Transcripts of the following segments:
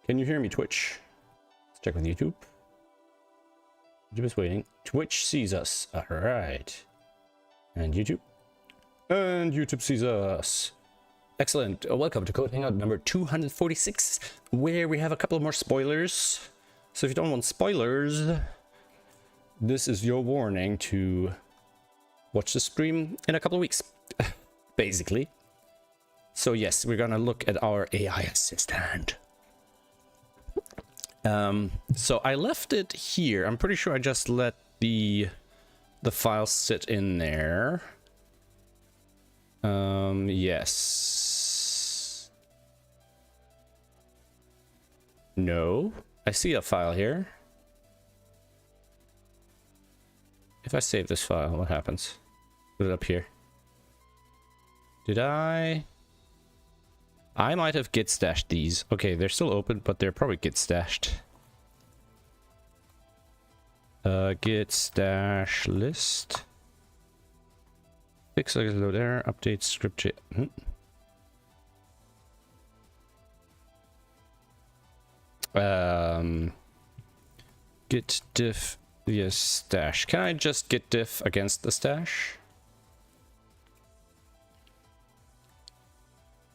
Can you hear me, Twitch? Let's check with YouTube. YouTube is waiting. Twitch sees us. All right. And YouTube. And YouTube sees us. Excellent. Welcome to Code Hangout number 246, where we have a couple more spoilers. So if you don't want spoilers, this is your warning to watch the stream in a couple of weeks, basically. So yes, we're gonna look at our AI assistant. So I left it here. I'm pretty sure I just let the file sit in there. Yes. No. I see a file here. If I save this file, what happens? Put it up here. Did I might have git stashed these. Okay, they're still open, but they're probably git stashed. Git stash list. Fix load error, update script. Git diff, yes, stash. Can I just git diff against the stash?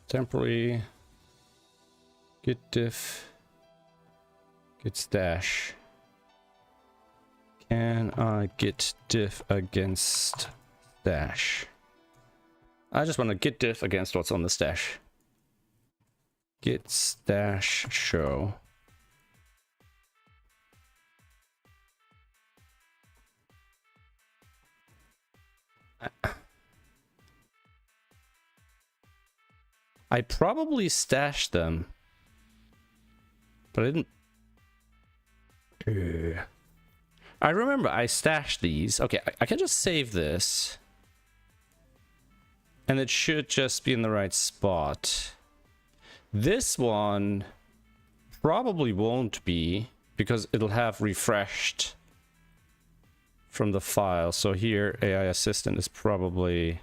Temporary git diff, git stash. Can I git diff against stash? I just want to git diff against what's on the stash. Git stash show. I probably stashed them, but I didn't. I remember I stashed these. Okay, I can just save this, and it should just be in the right spot. This one probably won't be, because it'll have refreshed from the file. So here, AI Assistant is probably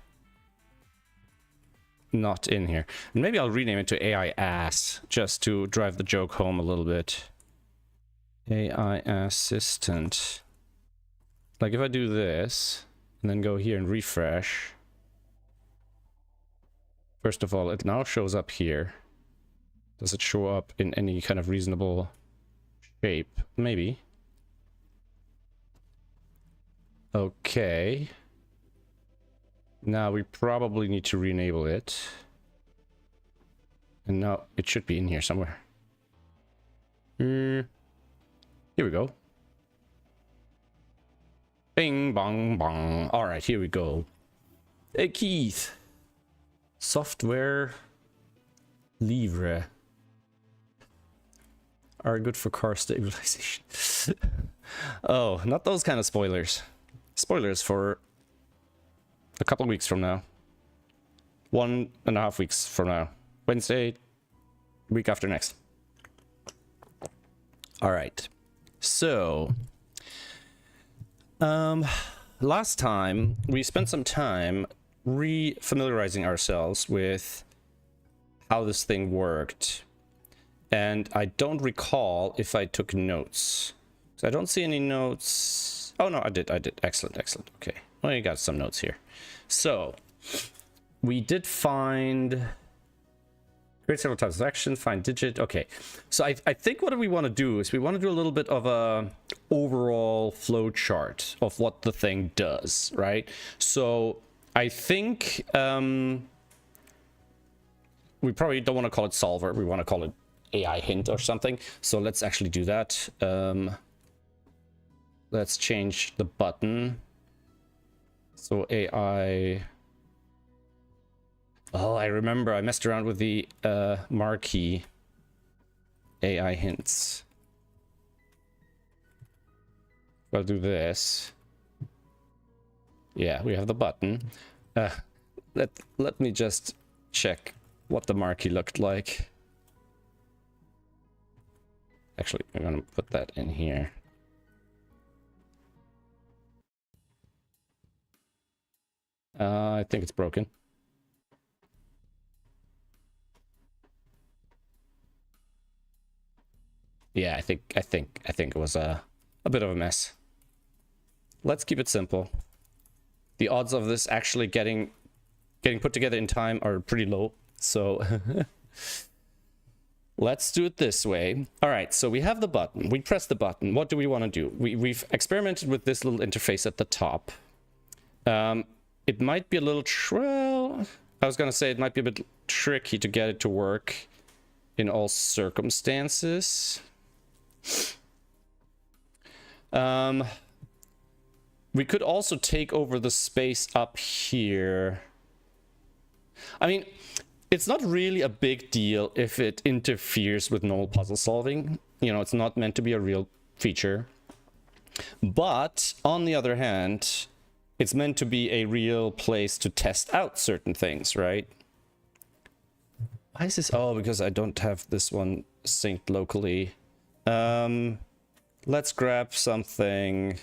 not in here. And maybe I'll rename it to AI Ass, just to drive the joke home a little bit. AI Assistant. Like if I do this, and then go here and refresh. First of all, it now shows up here. Does it show up in any kind of reasonable shape? Maybe. Okay. Now we probably need to re-enable it. And now it should be in here somewhere. Here we go. Bing, bong, bong. All right, here we go. Hey, Keith. Software livre are good for car stabilization. Oh, not those kind of spoilers. Spoilers for a couple of weeks from now. 1.5 weeks from now. Wednesday, week after next. All right. So, last time we spent some time re-familiarizing ourselves with how this thing worked. And I don't recall if I took notes. So I don't see any notes. Oh no, I did. Excellent. Okay. Well, you got some notes here. So, we did find... Create several types of action, find digit. Okay, so I think what we want to do is we want to do a little bit of a overall flow chart of what the thing does, right? So I think we probably don't want to call it solver. We want to call it AI hint or something. So let's actually do that. Let's change the button. So AI... Oh, I remember I messed around with the marquee AI hints. I'll do this. Yeah, we have the button. Let me just check what the marquee looked like. Actually, I'm gonna put that in here. I think it's broken. Yeah, I think it was a bit of a mess. Let's keep it simple. The odds of this actually getting put together in time are pretty low. So let's do it this way. All right, so we have the button. We press the button. What do we want to do? We've experimented with this little interface at the top. It might be a little, well, I was going to say it might be a bit tricky to get it to work in all circumstances. We could also take over the space up here. I mean, it's not really a big deal if it interferes with normal puzzle solving. You know, it's not meant to be a real feature. But on the other hand, it's meant to be a real place to test out certain things, right? Why is this? Oh, because I don't have this one synced locally. Let's grab something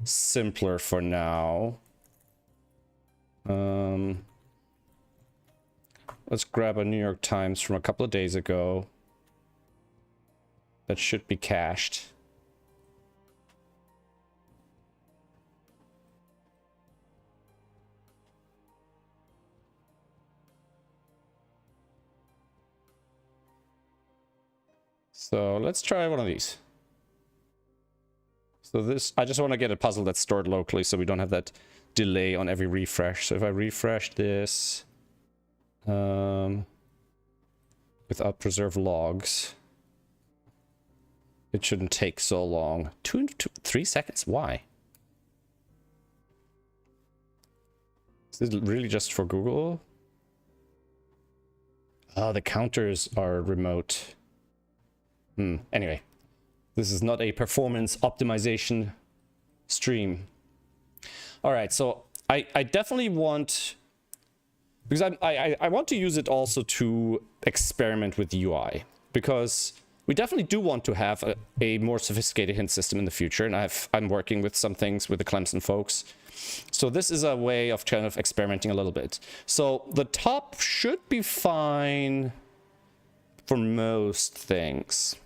simpler for now. Let's grab a New York Times from a couple of days ago. That should be cached. So let's try one of these. So this, I just want to get a puzzle that's stored locally so we don't have that delay on every refresh. So if I refresh this without preserve logs, it shouldn't take so long. 3 seconds? Why? Is this really just for Google? Oh, the counters are remote. Anyway, this is not a performance optimization stream. All right, so I definitely want, because I want to use it also to experiment with UI, because we definitely do want to have a more sophisticated hint system in the future, and I'm working with some things with the Clemson folks. So this is a way of kind of experimenting a little bit. So the top should be fine for most things.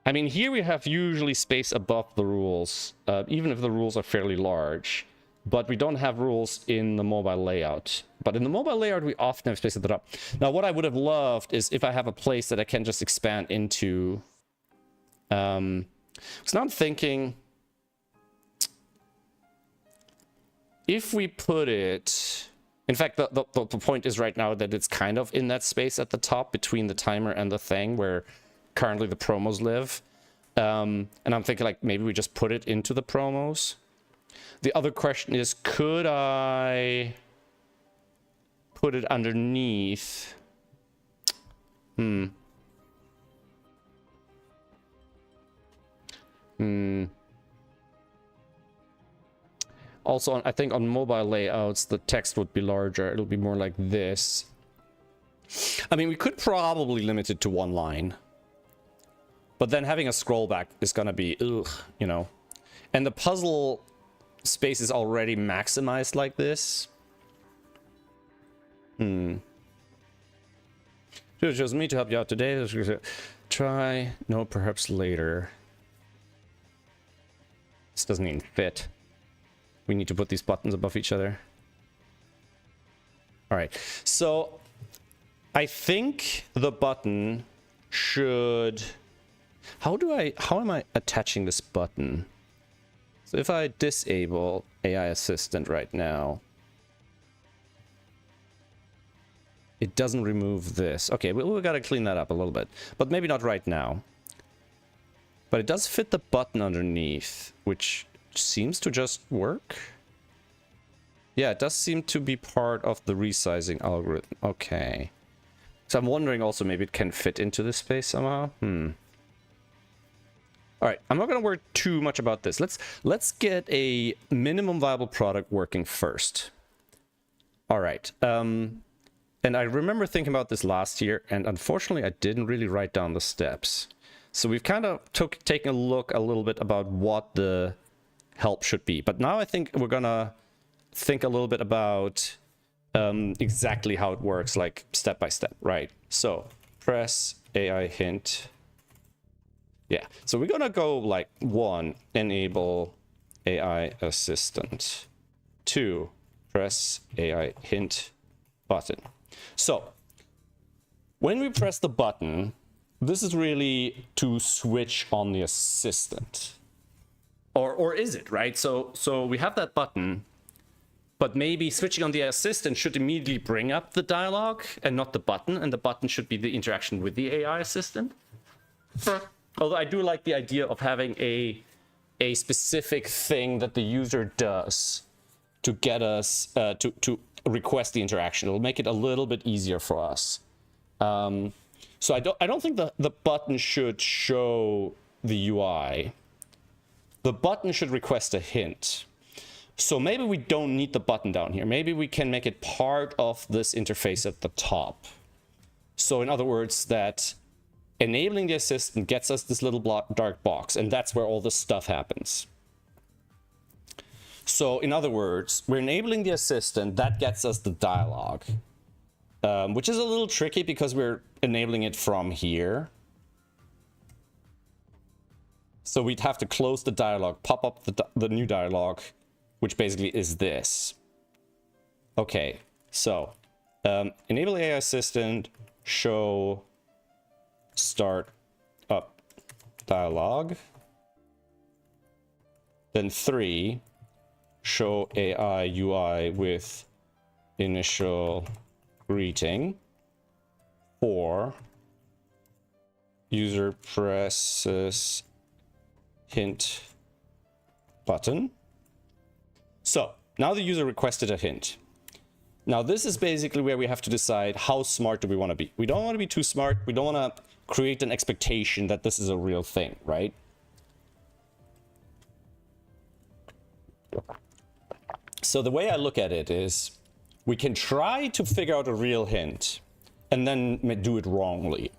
I mean, here we have usually space above the rules, even if the rules are fairly large, but we don't have rules in the mobile layout. But in the mobile layout, we often have space at the top. Now, what I would have loved is if I have a place that I can just expand into. So now I'm thinking, if we put it, in fact, the point is right now that it's kind of in that space at the top between the timer and the thing where currently the promos live. And I'm thinking like maybe we just put it into the promos. The other question is, could I put it underneath? Also, I think on mobile layouts, the text would be larger. It'll be more like this. I mean, we could probably limit it to one line. But then having a scroll back is gonna be, ugh, you know. And the puzzle space is already maximized like this. It chose me to help you out today. Try, no, perhaps later. This doesn't even fit. We need to put these buttons above each other. All right, so I think the button should... How am I attaching this button? So if I disable AI Assistant right now, it doesn't remove this. Okay, we gotta clean that up a little bit, but maybe not right now. But it does fit the button underneath, which seems to just work. Yeah, it does seem to be part of the resizing algorithm. Okay. So I'm wondering also maybe it can fit into this space somehow. All right, I'm not going to worry too much about this. Let's get a minimum viable product working first. All right. And I remember thinking about this last year, and unfortunately, I didn't really write down the steps. So we've kind of taken a look a little bit about what the help should be. But now I think we're going to think a little bit about exactly how it works, like step by step, right? So press AI hint. Yeah, so we're gonna go like 1, enable AI assistant. 2, press AI hint button. So when we press the button, this is really to switch on the assistant. Or is it, right? So we have that button, but maybe switching on the assistant should immediately bring up the dialogue and not the button, and the button should be the interaction with the AI assistant. Although I do like the idea of having a specific thing that the user does to get us to request the interaction. It'll make it a little bit easier for us. So I don't think the button should show the UI. The button should request a hint. So maybe we don't need the button down here. Maybe we can make it part of this interface at the top. So in other words, that enabling the assistant gets us this little dark box, and that's where all this stuff happens. So in other words, we're enabling the assistant, that gets us the dialogue, which is a little tricky because we're enabling it from here. So we'd have to close the dialogue, pop up the new dialogue, which basically is this. Okay, so enable AI assistant, show start up dialogue. Then 3, show AI UI with initial greeting. 4, user presses hint button. So now the user requested a hint. Now this is basically where we have to decide how smart do we want to be. We don't want to be too smart. We don't want to create an expectation that this is a real thing, right? So the way I look at it is we can try to figure out a real hint and then do it wrongly.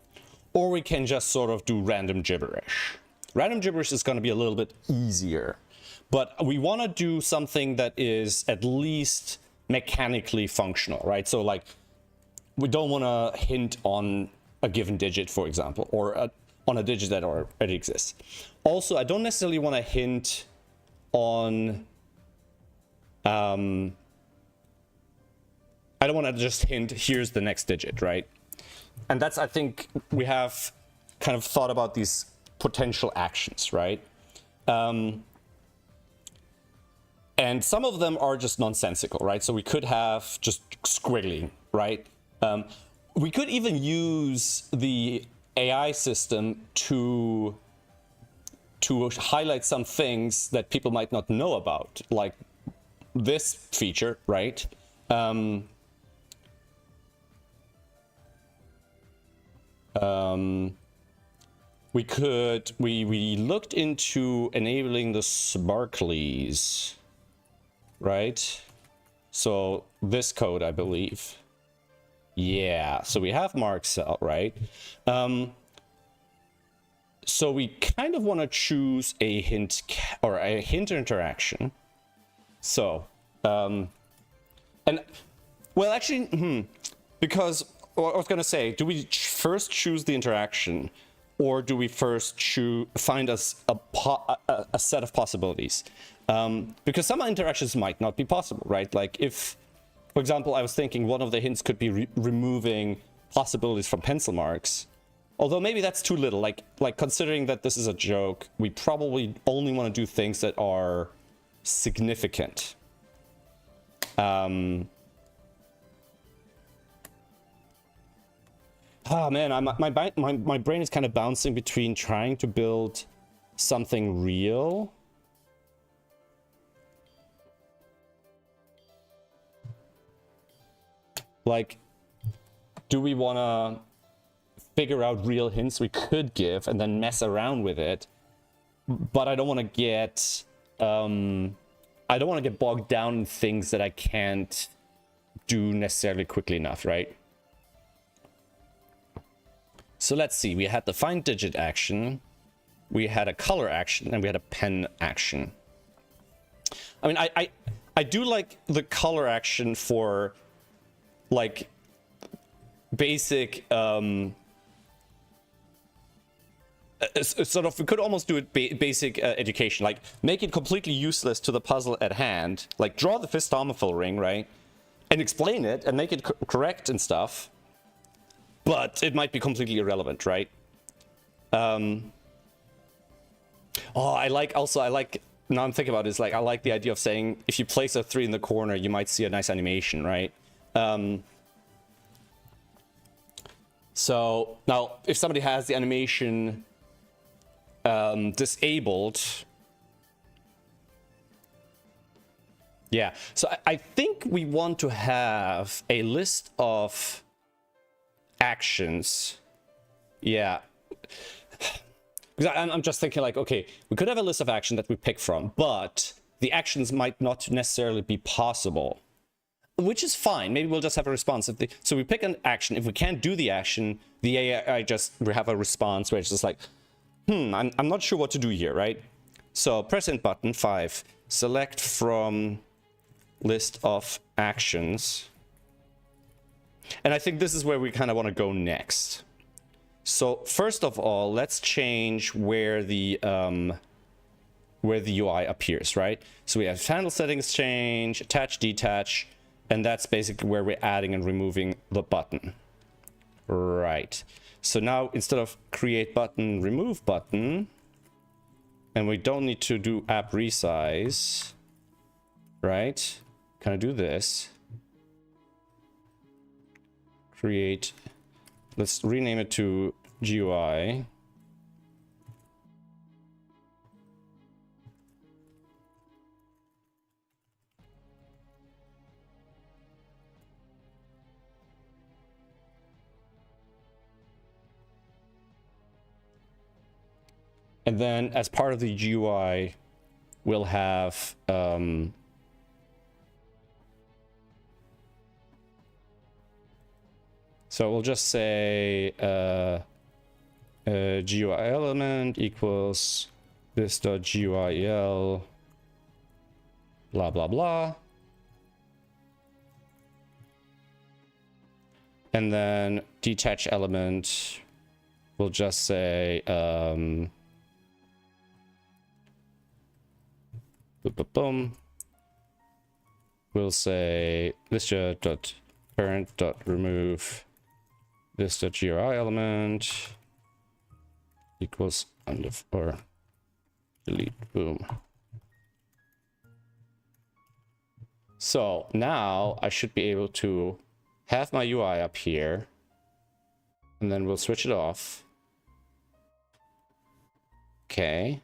Or we can just sort of do random gibberish. Random gibberish is going to be a little bit easier. But we want to do something that is at least mechanically functional, right? So like, we don't want to hint on a given digit, for example, or on a digit that already exists. Also, I don't necessarily want to hint on... I don't want to just hint, here's the next digit, right? And that's, I think, we have kind of thought about these potential actions, right? And some of them are just nonsensical, right? So we could have just squiggling, right? We could even use the AI system to highlight some things that people might not know about, like this feature, right? We looked into enabling the sparklies, right? So this code, I believe. Yeah, so we have Marcel, right? So we kind of want to choose a hint or a hint interaction. So, and well, actually, because I was going to say, do we first choose the interaction, or do we first find us a set of possibilities? Because some interactions might not be possible, right? Like if, for example, I was thinking one of the hints could be removing possibilities from pencil marks. Although maybe that's too little. Like considering that this is a joke, we probably only want to do things that are significant. Oh man, my brain is kind of bouncing between trying to build something real like, do we want to figure out real hints we could give and then mess around with it? But I don't want to get bogged down in things that I can't do necessarily quickly enough, right? So let's see, we had the find digit action, we had a color action, and we had a pen action. I mean, I do like the color action for like basic sort of, we could almost do it basic education, like make it completely useless to the puzzle at hand, like draw the Fistomophil ring, right, and explain it and make it correct and stuff, but it might be completely irrelevant, right? Oh, I like, now I'm thinking about it, is like, I like the idea of saying, if you place a 3 in the corner, you might see a nice animation, right? So now, if somebody has the animation disabled, yeah. So I think we want to have a list of actions. Yeah. Because I'm just thinking like, okay, we could have a list of actions that we pick from, but the actions might not necessarily be possible. Which is fine. Maybe we'll just have a response. So we pick an action. If we can't do the action, the AI we have a response where it's just like, I'm not sure what to do here, right? So press int button 5. Select from list of actions. And I think this is where we kind of want to go next. So first of all, let's change where the UI appears, right? So we have handle settings change, attach, detach. And that's basically where we're adding and removing the button. Right. So now instead of create button, remove button, and we don't need to do app resize, right? Can I do this? Create, let's rename it to GUI. And then as part of the GUI, we'll have so we'll just say GUI element equals this.GUIL blah blah blah. And then detach element, we'll just say boom. We'll say this.parent.remove this.GUI element equals or delete, boom. So now I should be able to have my UI up here, and then we'll switch it off. Okay.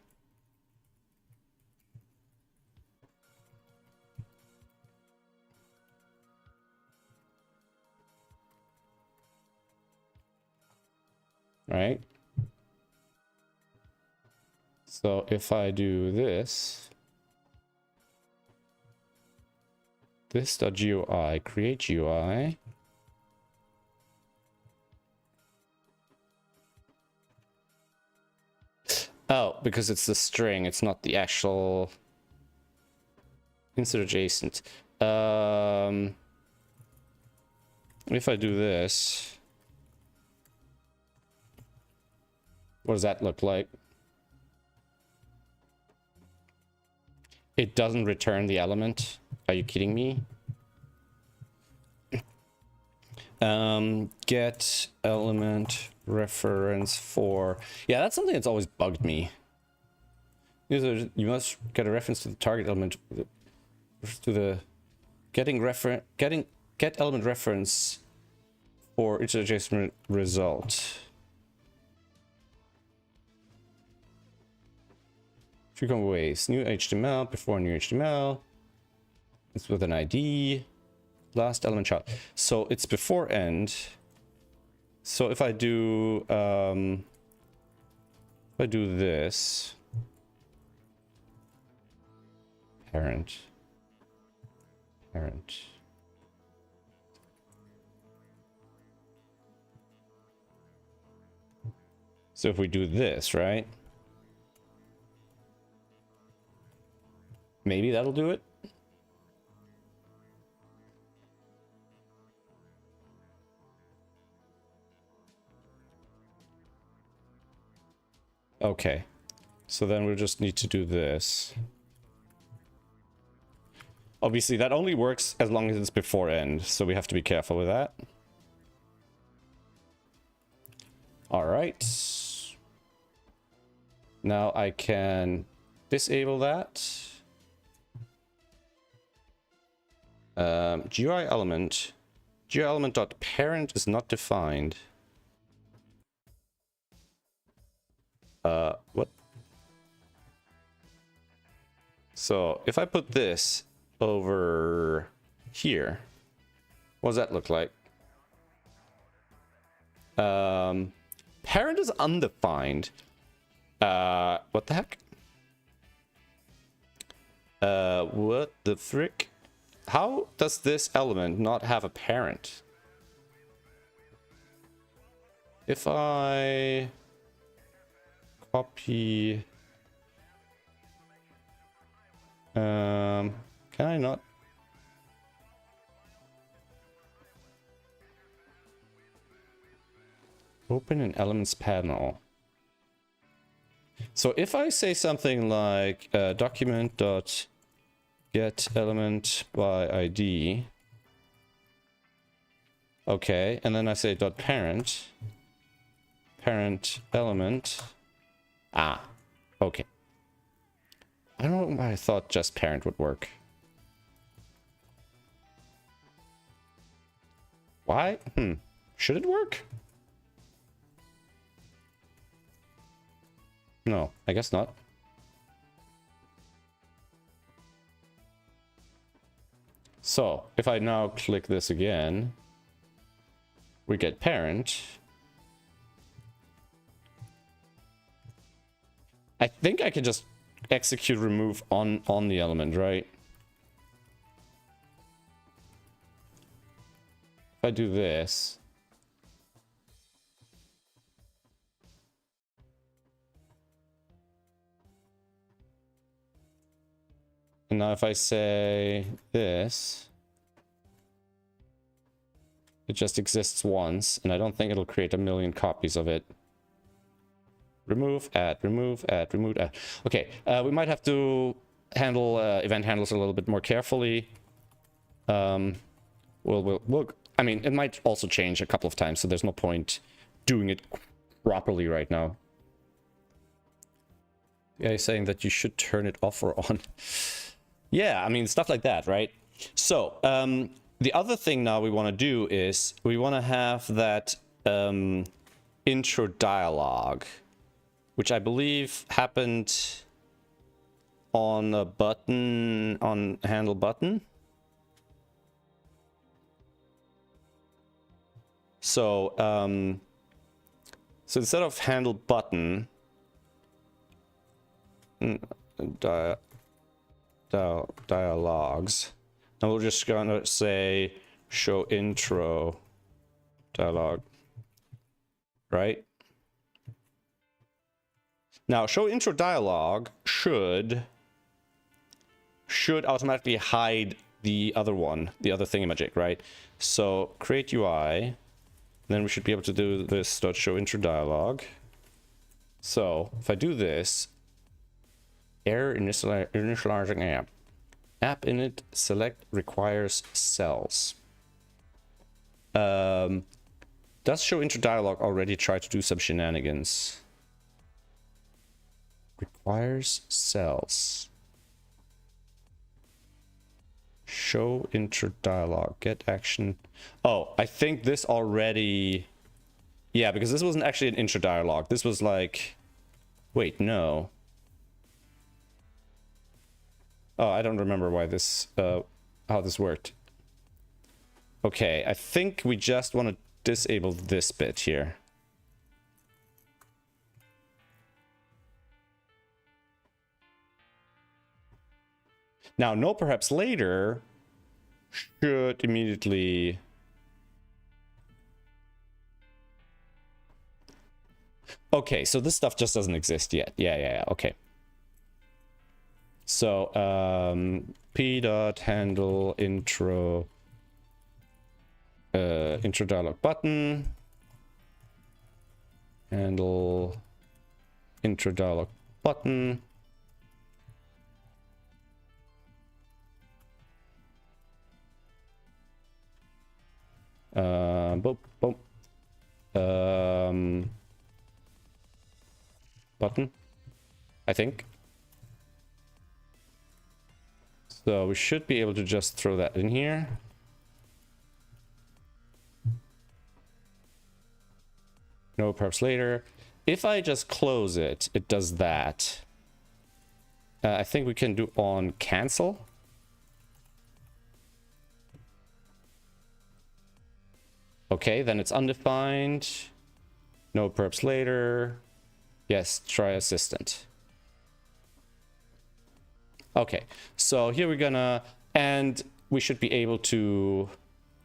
Right? So if I do this.GUI, create GUI. Oh, because it's the string, it's not the actual insert adjacent. If I do this, what does that look like? It doesn't return the element. Are you kidding me? Get element reference for... Yeah, that's something that's always bugged me. You must get a reference to the target element to the get element reference for each adjacent result. Frequent ways. New HTML before new HTML. It's with an ID. Last element child. So it's before end. So if I do this, parent. So if we do this, right? Maybe that'll do it. Okay. So then we'll just need to do this. Obviously, that only works as long as it's before end, so we have to be careful with that. Alright. Now I can disable that. GUI element. GUI element.parent is not defined. What? So if I put this over here, what does that look like? Parent is undefined. What the heck? What the frick? How does this element not have a parent? If I copy... can I not? Open an elements panel. So if I say something like document.get element by ID. Okay, and then I say .parent. Parent element. Ah, okay. I don't know why I thought just parent would work. Why? Should it work? No, I guess not. So, if I now click this again, we get parent. I think I can just execute remove on the element, right? If I do this, and now if I say this, it just exists once, and I don't think it'll create a million copies of it. Remove, add, remove, add, remove, add. Okay, we might have to handle event handlers a little bit more carefully. We'll I mean, it might also change a couple of times, so there's no point doing it properly right now. Yeah, you're saying that you should turn it off or on. Yeah, I mean, stuff like that, right? So, the other thing now we want to do is we want to have that intro dialogue, which I believe happened on a button, on handle button. So, so instead of handle button, dialogues, now we're just gonna say show intro dialogue, right? Now, show intro dialogue should automatically hide the other one, the other thingamajig, right? So create UI, then we should be able to do this dot show intro dialogue. So if I do this, error initializing app. App init select requires cells. Does show intro dialogue already try to do some shenanigans? Requires cells. Show intro dialogue. Get action. Oh, I think this already... Yeah, because this wasn't actually an intro dialogue. This was like... Wait, no. Oh, I don't remember why this... how this worked. Okay, I think we just want to disable this bit here. Now, no perhaps later should immediately... Okay, so this stuff just doesn't exist yet. Yeah, okay. So, p.handle intro, intro dialog button, handle intro dialog button. Boop, boop. Button, I think. So we should be able to just throw that in here. No, perhaps later. If I just close it, it does that. I think we can do on cancel. Okay, then it's undefined. No, perhaps later. Yes, try assistant. Okay, so here we're gonna, and we should be able to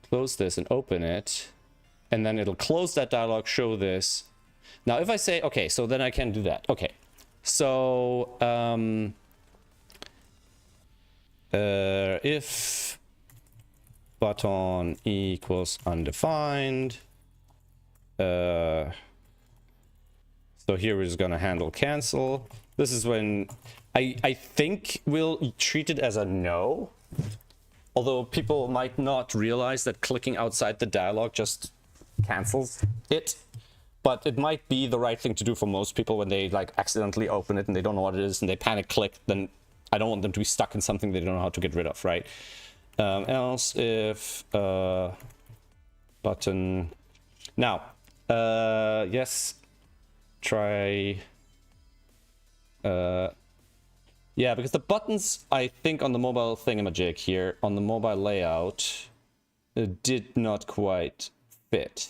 close this and open it, and then it'll close that dialog, show this. Now, if I say, okay, so then I can do that. Okay, so if button equals undefined, so here we're just gonna handle cancel. This is when I think we'll treat it as a no, although people might not realize that clicking outside the dialog just cancels it. But it might be the right thing to do for most people when they like accidentally open it and they don't know what it is and they panic click. Then I don't want them to be stuck in something they don't know how to get rid of, right? Else if button now yes, try yeah, because the buttons, I think, on the mobile thingamajig here, on the mobile layout, did not quite fit.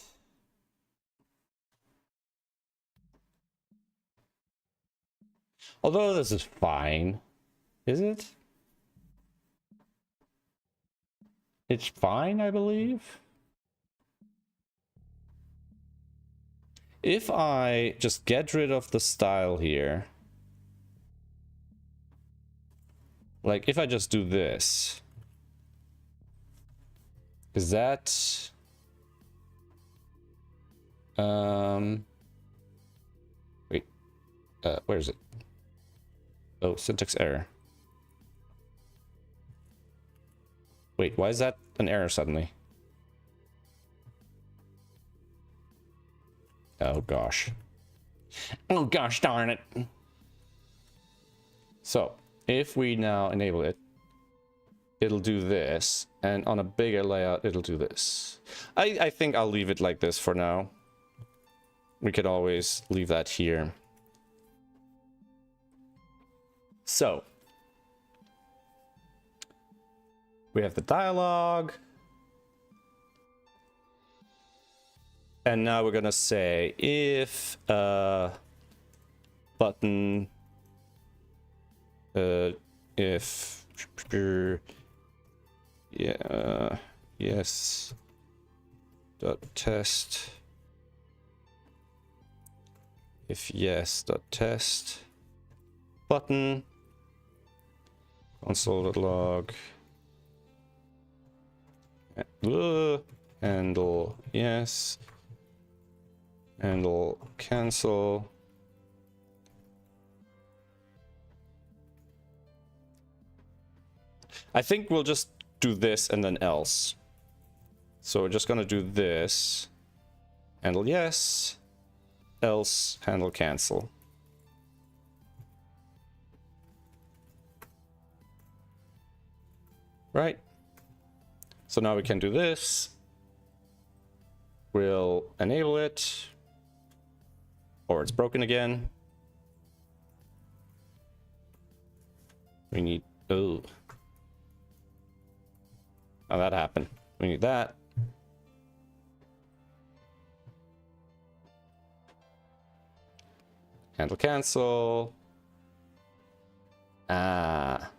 Although this is fine. Is it? It's fine, I believe. If I just get rid of the style here, like if I just do this, is that wait, where is it? Oh, syntax error. Wait, why is that an error suddenly? Oh gosh. Oh gosh darn it. So if we now enable it, it'll do this, and on a bigger layout it'll do this. I think I'll leave it like this for now. We could always leave that here. So we have the dialogue, and now we're gonna say if button if yeah yes dot test, if yes dot test button console.log handle yes, handle cancel. I think we'll just do this and then else. So we're just gonna do this, handle yes, else handle cancel. Right? So now we can do this. We'll enable it, or it's broken again. We need, oh, that happened. We need that. Handle cancel. Ah.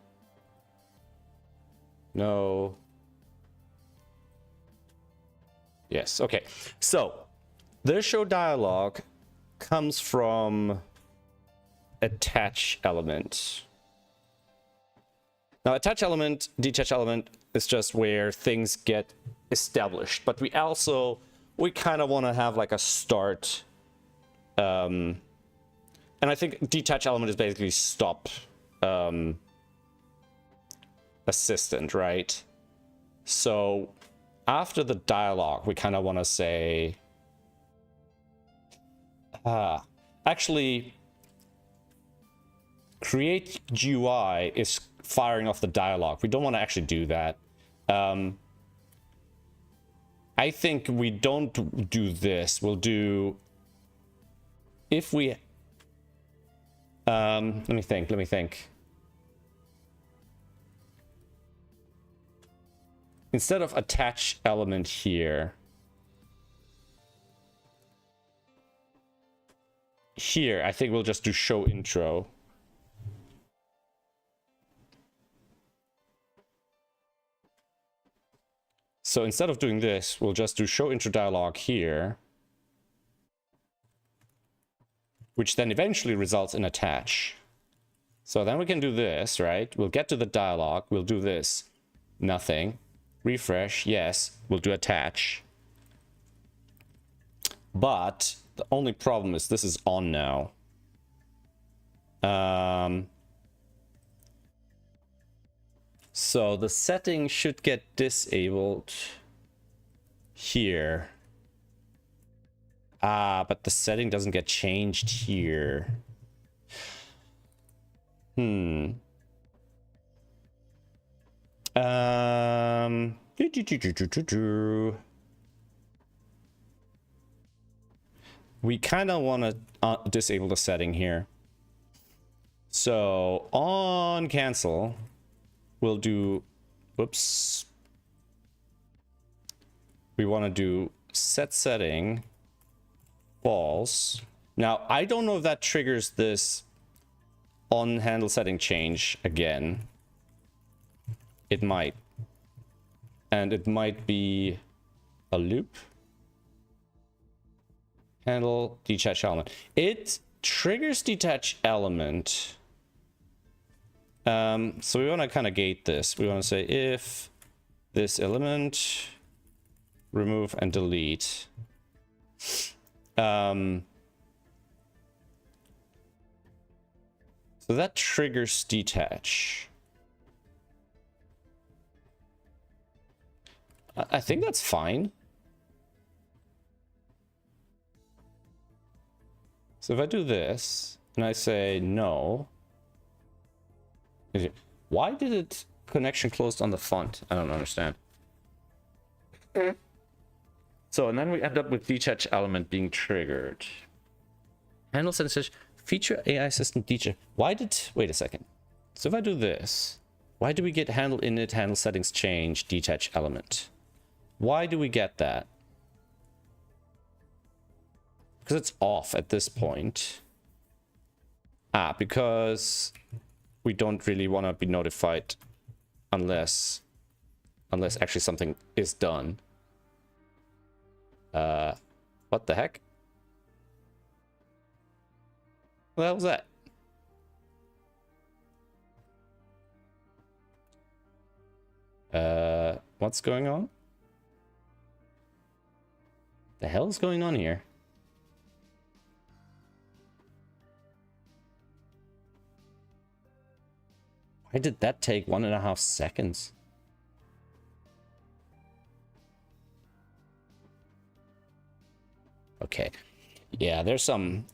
No. Yes, okay. So, the show dialog comes from attach element. Now, attach element, detach element is just where things get established. But we also, we kind of want to have like a start And I think detach element is basically stop assistant, right? So after the dialogue, we kind of want to say, actually, create GUI is firing off the dialogue. We don't want to actually do that. I think we don't do this. We'll do, if we, let me think. Instead of attach element here, I think we'll just do show intro. So instead of doing this, we'll just do show intro dialog here, which then eventually results in attach. So then we can do this, right? We'll get to the dialog, we'll do this, nothing. Refresh, yes, we'll do attach. But the only problem is this is on now. So the setting should get disabled here. But the setting doesn't get changed here. We kind of want to disable the setting here. So on cancel, we'll do, whoops. We want to do set setting false. Now, I don't know if that triggers this on handle setting change again. It might. And it might be a loop. Handle detach element. It triggers detach element. So we want to kind of gate this. We want to say if this element, remove and delete. So that triggers detach. I think that's fine. So if I do this and I say no, why did it connection closed on the font? I don't understand. So and then we end up with detach element being triggered. Handle sensation feature AI system detach. Why did, wait a second. So if I do this, why do we get handle init handle settings change detach element? Why do we get that? Because it's off at this point. Because we don't really want to be notified unless actually something is done. What the heck? What the hell was that? What's going on? The hell is going on here? Why did that take 1.5 seconds? Okay. Yeah, there's some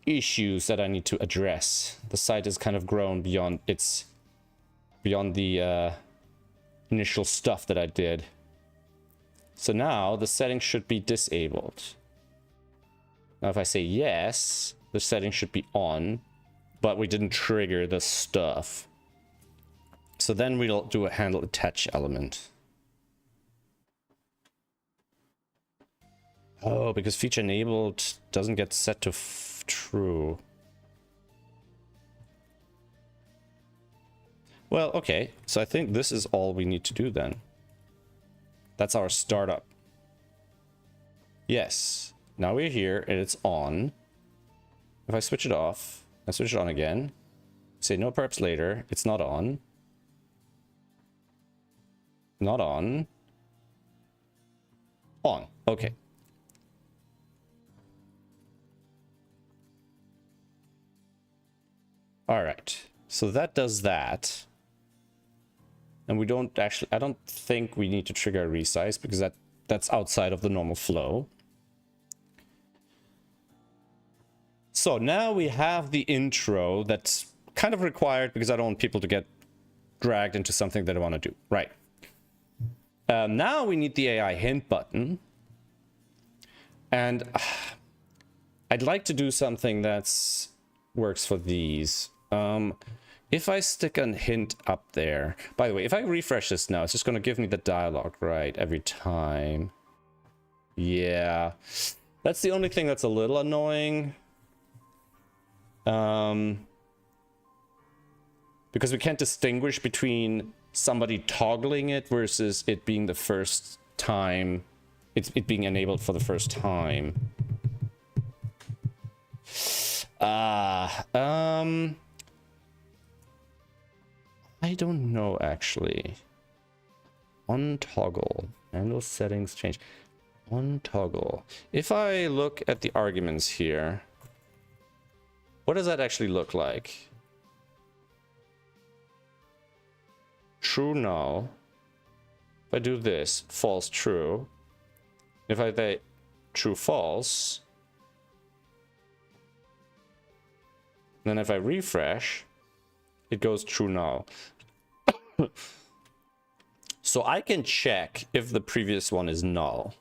issues that I need to address. The site has kind of grown beyond the initial stuff that I did. So now the settings should be disabled. Now if I say yes, the settings should be on, but we didn't trigger the stuff. So then we'll do a handle attach element. Oh, because feature enabled doesn't get set to true. Well, okay. So I think this is all we need to do then. That's our startup. Yes. Now we're here and it's on. If I switch it off, I switch it on again. Say no perps later. It's not on. Not on. On. Okay. All right, so that does that. And we don't actually, I don't think we need to trigger a resize because that's outside of the normal flow. So now we have the intro that's kind of required because I don't want people to get dragged into something they don't want to do. Right. Now we need the AI hint button. And I'd like to do something that's works for these. If I stick a hint up there, by the way, if I refresh this now, it's just going to give me the dialogue, right, every time. Yeah, that's the only thing that's a little annoying. Because we can't distinguish between somebody toggling it versus it being the first time, it being enabled for the first time. I don't know, actually. On toggle. Handle settings change. On toggle. If I look at the arguments here, what does that actually look like? True null. If I do this, false true. If I say true false, then if I refresh, it goes true null. So I can check if the previous one is null.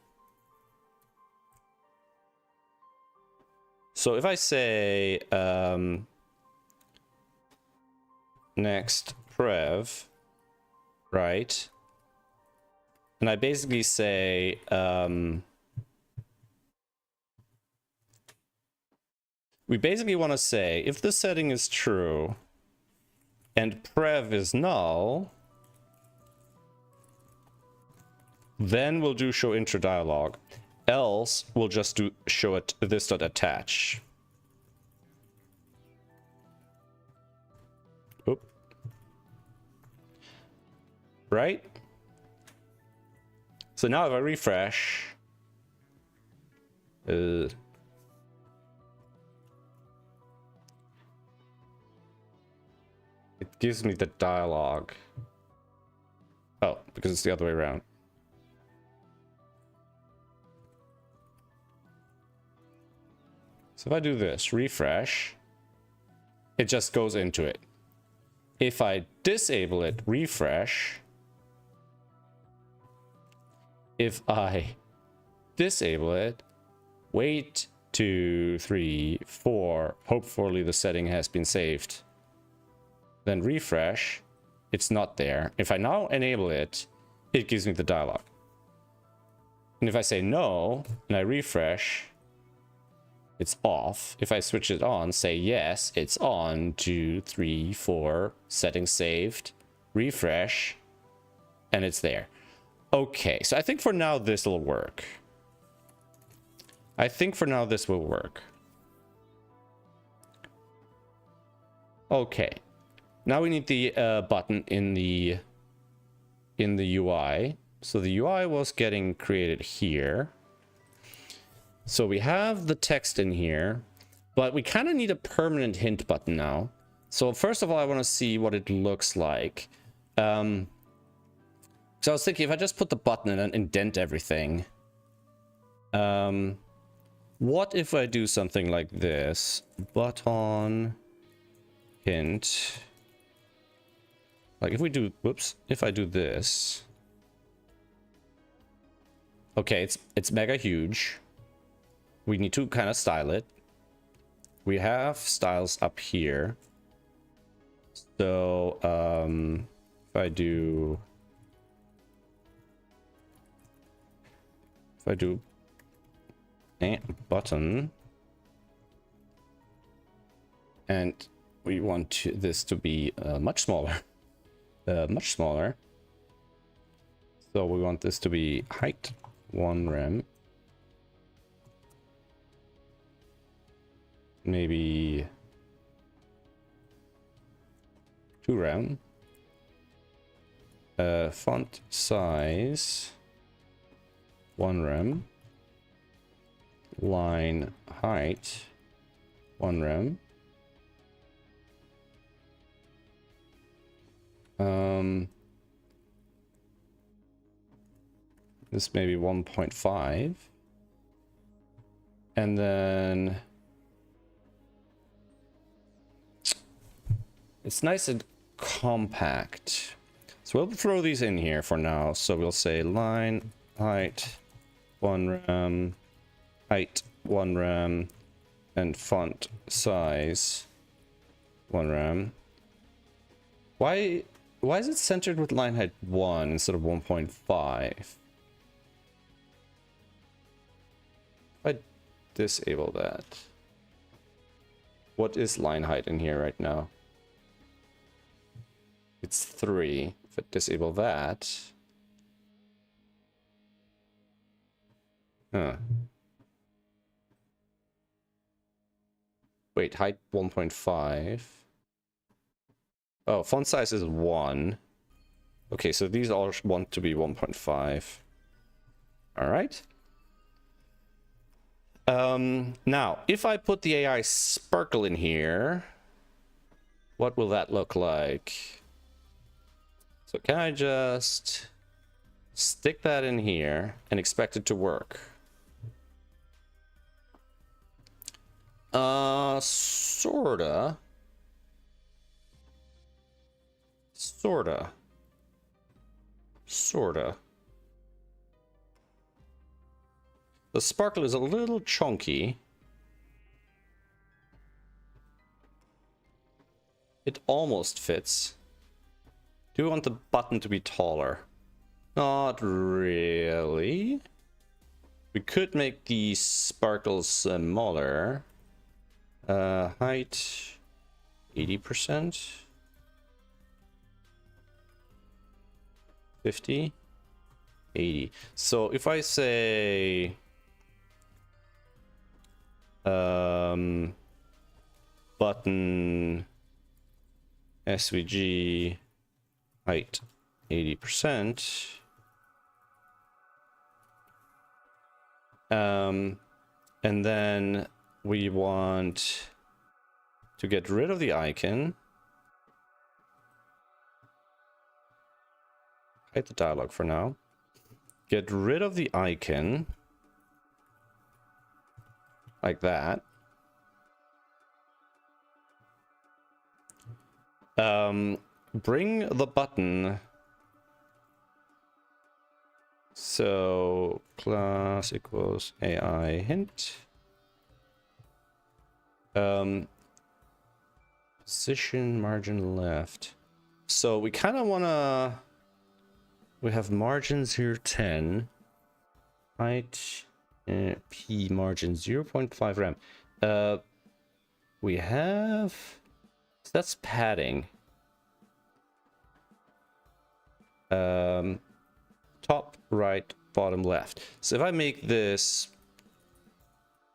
So if I say next prev, right? And I basically say we basically want to say if the setting is true and prev is null, then we'll do show intro dialog. Else we'll just do show it this dot attach. Oop. Right? So now if I refresh, it gives me the dialogue. Oh, because it's the other way around. So if I do this, refresh, it just goes into it. If I disable it, refresh. If I disable it, wait 2, 3, 4, hopefully the setting has been saved. Then refresh, it's not there. If I now enable it, it gives me the dialog. And if I say no, and I refresh, it's off. If I switch it on, say yes, it's on. 2, 3, 4, settings saved, refresh, and it's there. Okay, so I think for now this will work. I think for now this will work. Okay, now we need the button in the UI. So the UI was getting created here. So we have the text in here, but we kind of need a permanent hint button now. So first of all, I want to see what it looks like. So I was thinking if I just put the button in and indent everything. What if I do something like this? Button hint. Like if we do, whoops, if I do this. Okay, it's mega huge. We need to kind of style it. We have styles up here. So if I do button, and we want this to be much smaller, much smaller. So we want this to be height 1 rem. Maybe 2 rem. Font size 1 rem. Line height 1 rem. This may be 1.5. And then it's nice and compact. So we'll throw these in here for now. So we'll say line height 1 rem, height 1 rem, and font size 1 rem. Why is it centered with line height 1 instead of 1.5? I disable that. What is line height in here right now? It's 3. If I disable that... Huh. Wait, height 1.5. Oh, font size is 1. Okay, so these all want to be 1.5. All right. Now, if I put the AI sparkle in here, what will that look like? So can I just stick that in here and expect it to work? Sorta. The sparkle is a little chunky. It almost fits. Do we want the button to be taller? Not really. We could make the sparkles smaller. Height 80%. 50. 80. So if I say button SVG height 80%, and then we want to get rid of the icon. Hide the dialog for now. Get rid of the icon. Like that. Bring the button. So class equals AI hint. Position margin left. So we kind of want to... We have margins here 10. Height P margin 0.5 rem. We have... So that's padding. Top, right, bottom, left. So if I make this...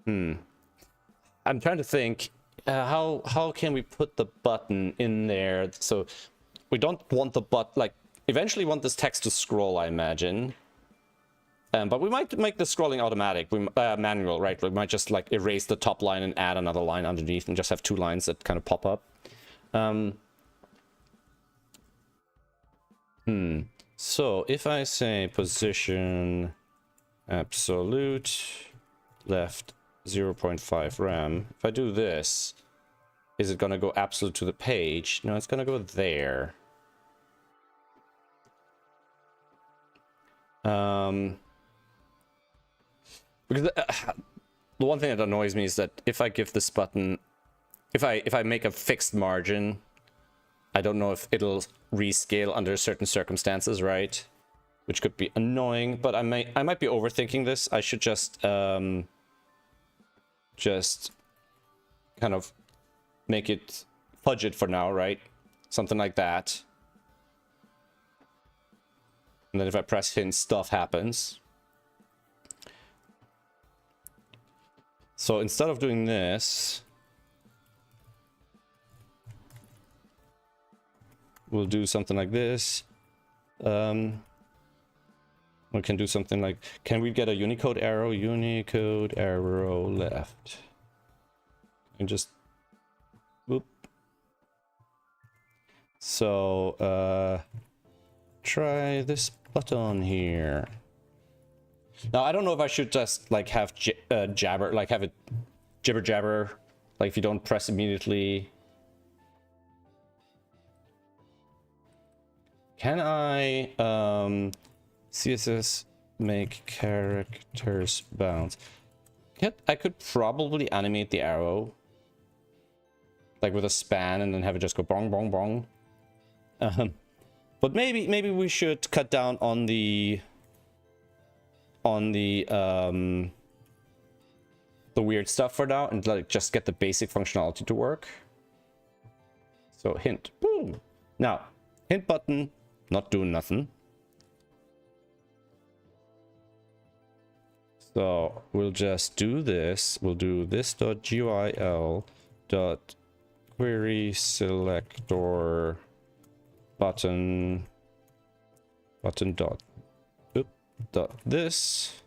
I'm trying to think... how can we put the button in there? So we don't want the button... Like, eventually want this text to scroll, I imagine. But we might make the scrolling automatic, manual, right? We might just like erase the top line and add another line underneath and just have 2 lines that kind of pop up. So if I say position absolute left 0.5 rem, if I do this, is it going to go absolute to the page? No, it's going to go there. Because the one thing that annoys me is that if I give this button, if I make a fixed margin, I don't know if it'll rescale under certain circumstances, right? Which could be annoying, but I might be overthinking this. I should just kind of make it fudge it for now, right? Something like that. And then if I press hint, stuff happens. So instead of doing this, we'll do something like this. We can do something like, can we get a Unicode arrow? Unicode arrow left. And just, whoop. So, try this button here. Now, I don't know if I should just like have jabber, like have it jibber jabber, like if you don't press immediately. Can I CSS make characters bounce? I could probably animate the arrow like with a span and then have it just go bong bong bong. But maybe we should cut down on the weird stuff for now and like just get the basic functionality to work. So hint, boom. Now, hint button, not doing nothing. So we'll just do this. We'll do this.gyl dot query selector button dot this.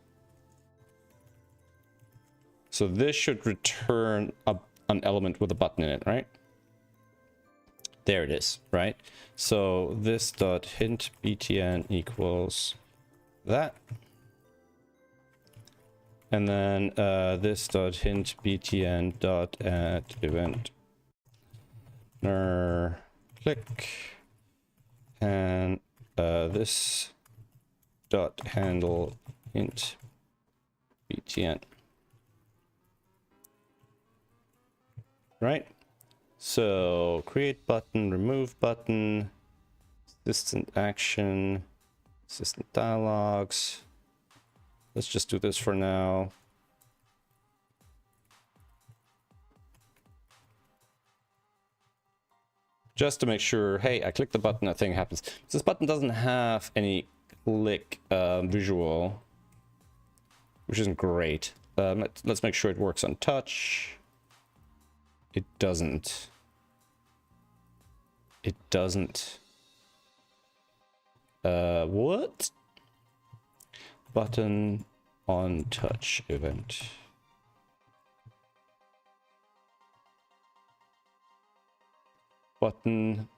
So this should return an element with a button in it, right? There it is, right? So this dot hint btn equals that. And then this dot hint btn dot add event click, and this dot handle hint btn, right? So create button, remove button, assistant action, assistant dialogues. Let's just do this for now. Just to make sure, hey, I click the button, a thing happens. This button doesn't have any click visual, which isn't great. Let's make sure it works on touch. It doesn't. It doesn't. What? Button on touch event. Button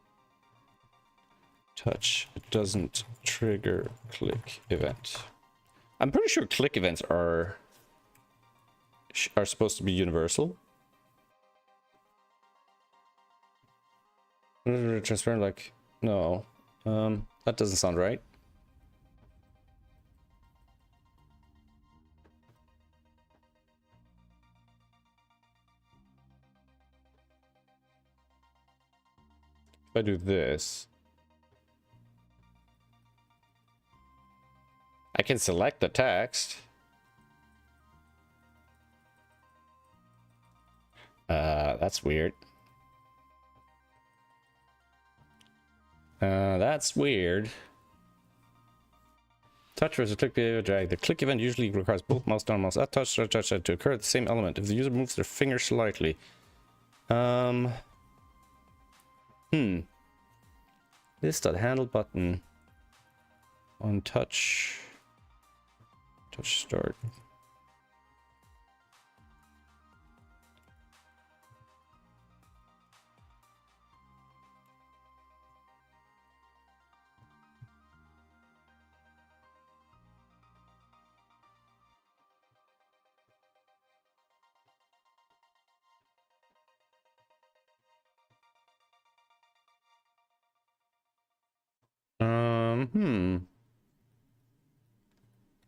touch. It doesn't trigger click event. I'm pretty sure click events are supposed to be universal. Transparent, like, no. That doesn't sound right. If I do this, I can select the text. That's weird. That's weird. Touch versus click drag. The click event usually requires both mouse down, mouse up, touch to occur at the same element if the user moves their finger slightly. This dot handle button on touch start.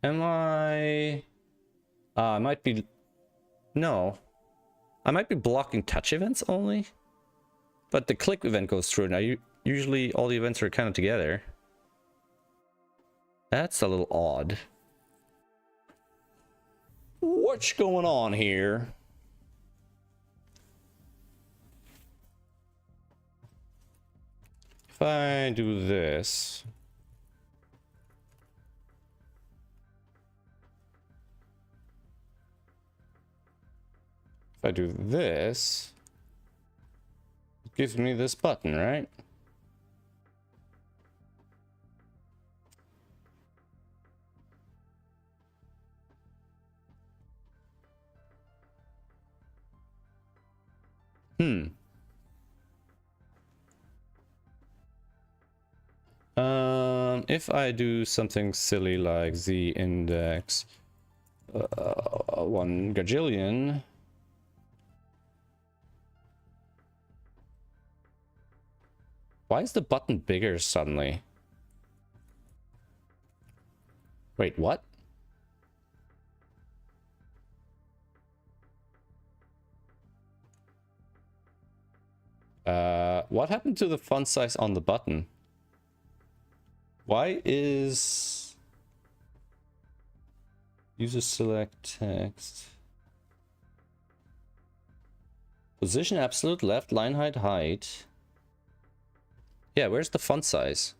Am I... I might be... No. I might be blocking touch events only. But the click event goes through. Now, usually all the events are kind of together. That's a little odd. What's going on here? If I do this... If I do this... It gives me this button, right? If I do something silly like z index 1 gajillion, why is the button bigger suddenly? Wait, what? What happened to the font size on the button? Why is user select text position absolute left line height? Yeah, where's the font size?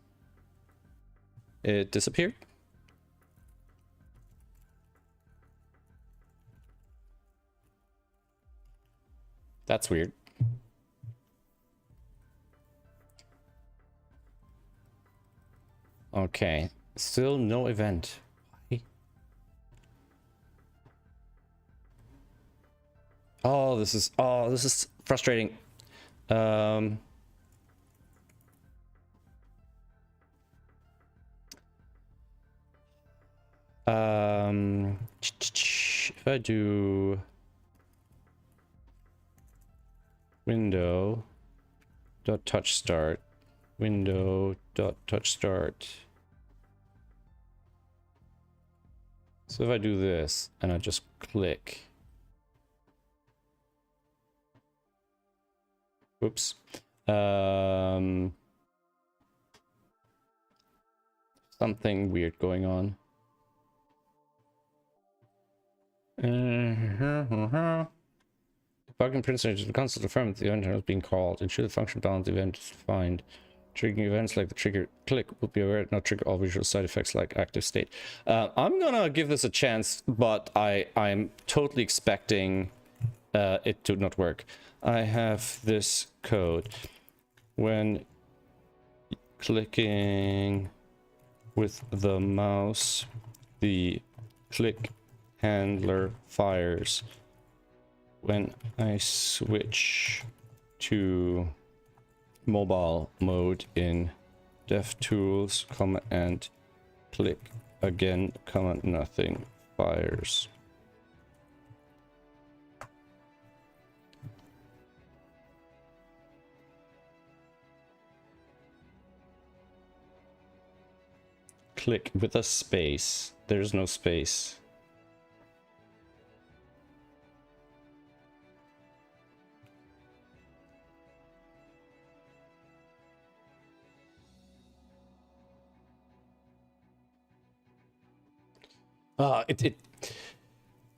It disappeared? That's weird. Okay, still no event. Why? Oh, this is frustrating. If I do window dot touch start, window dot touch start. So if I do this and I just click, oops, something weird going on. The bug printer to the console affirm that the event has been called. Ensure the function balance event is defined. Triggering events like the trigger click will be aware not trigger all visual side effects like active state. I'm gonna give this a chance, but I'm totally expecting it to not work. I have this code. When clicking with the mouse, the click handler fires. When I switch to mobile mode in DevTools, and click again, nothing fires. Click with a space. There's no space.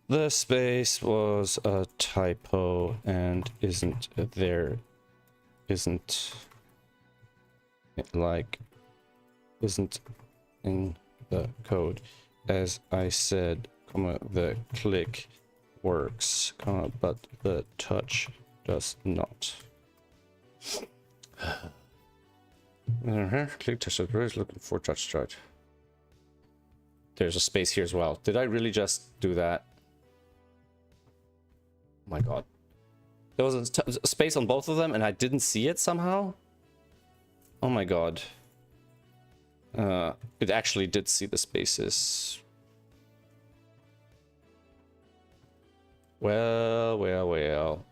The space was a typo and isn't there, isn't in the code. As I said, the click works, but the touch does not. Click touch is looking for touch start. There's a space here as well. Did I really just do that? Oh my god. There was a space on both of them and I didn't see it somehow? Oh my god. It actually did see the spaces. Well.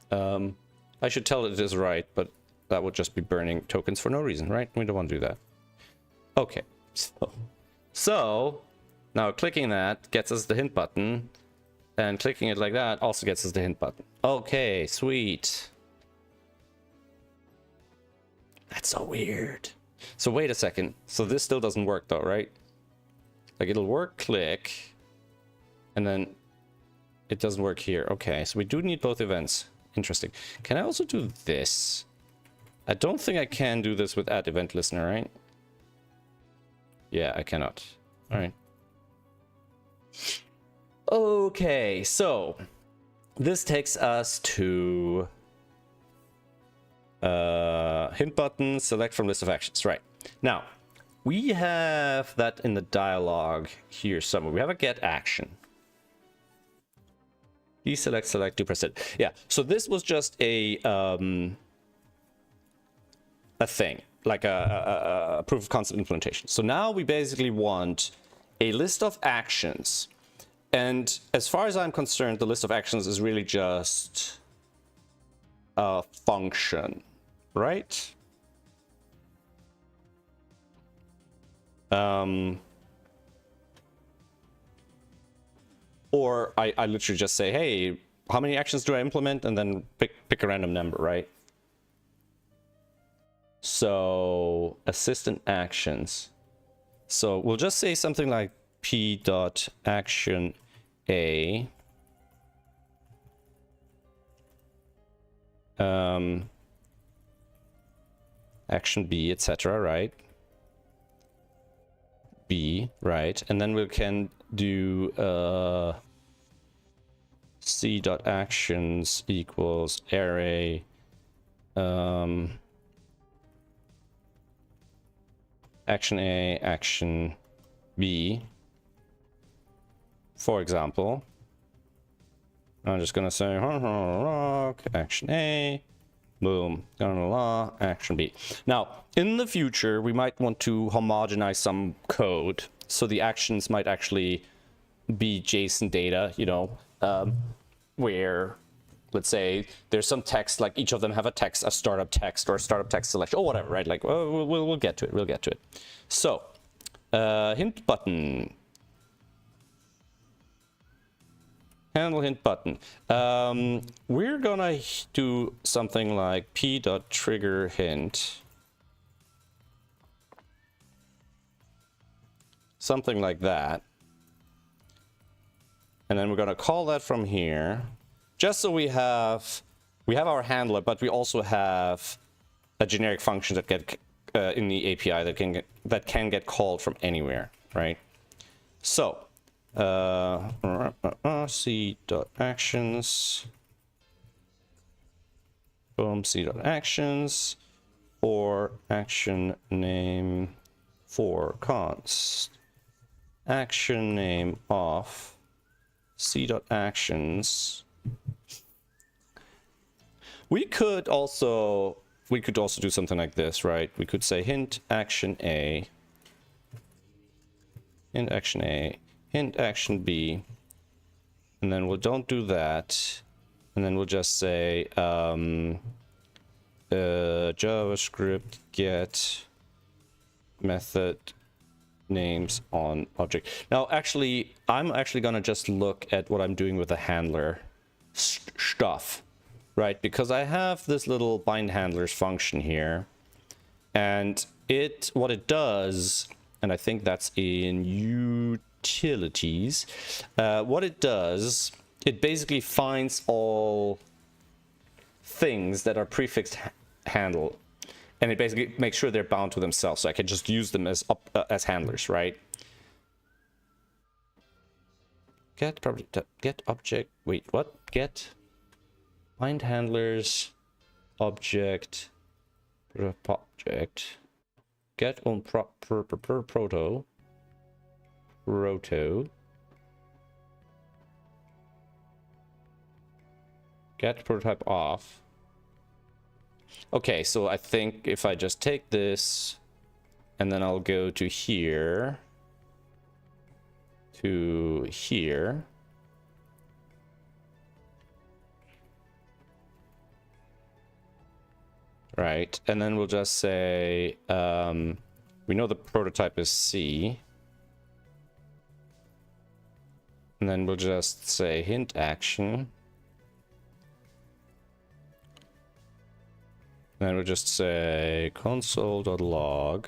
I should tell it is right, but that would just be burning tokens for no reason, right? We don't want to do that. Okay. So now clicking that gets us the hint button, and clicking it like that also gets us the hint button. Okay, sweet. That's so weird. So wait a second. So this still doesn't work though, right? Like it'll work, click, and then it doesn't work here. Okay, so we do need both events. Interesting. Can I also do this? I don't think I can do this with add event listener, right? Yeah, I cannot. All right. Okay, so this takes us to hint button, select from list of actions. Right. Now, we have that in the dialog here somewhere. We have a get action. Deselect, select, do press it. Yeah, so this was just a thing. like a proof of concept implementation. So now we basically want a list of actions. And as far as I'm concerned, the list of actions is really just a function, right? Or I literally just say, hey, how many actions do I implement? And then pick a random number, right? So assistant actions. So we'll just say something like p.action a action b, etc., right? B, right? And then we can do c.actions equals array action A, action B, for example. I'm just gonna say action A, boom, action B. Now, in the future, we might want to homogenize some code, so the actions might actually be JSON data, you know, where, let's say, there's some text, like each of them have a text, a startup text, or a startup text selection, or whatever, right? Like, we'll get to it, we'll get to it. So, hint button. Handle hint button. We're gonna do something like p.trigger hint. Something like that. And then we're gonna call that from here. Just so we have our handler, but we also have a generic function that get in the API that can get called from anywhere, right? So c.actions, boom, c.actions for action name for const action name of c.actions. We could also do something like this, right? We could say hint action A, hint action A, hint action B, and then we'll don't do that, and then we'll just say JavaScript get method names on object. Now, actually, I'm actually gonna just look at what I'm doing with the handler stuff, right? Because I have this little bind handlers function here, and what it does, and I think that's in utilities, what it does, it basically finds all things that are prefixed handle, and it basically makes sure they're bound to themselves, so I can just use them as handlers, right? Get object, wait, what? Get bind handlers object get on proto get prototype off. Okay, so I think if I just take this and then I'll go to here to here, right? And then we'll just say we know the prototype is C, and then we'll just say hint action. Then we'll just say console.log,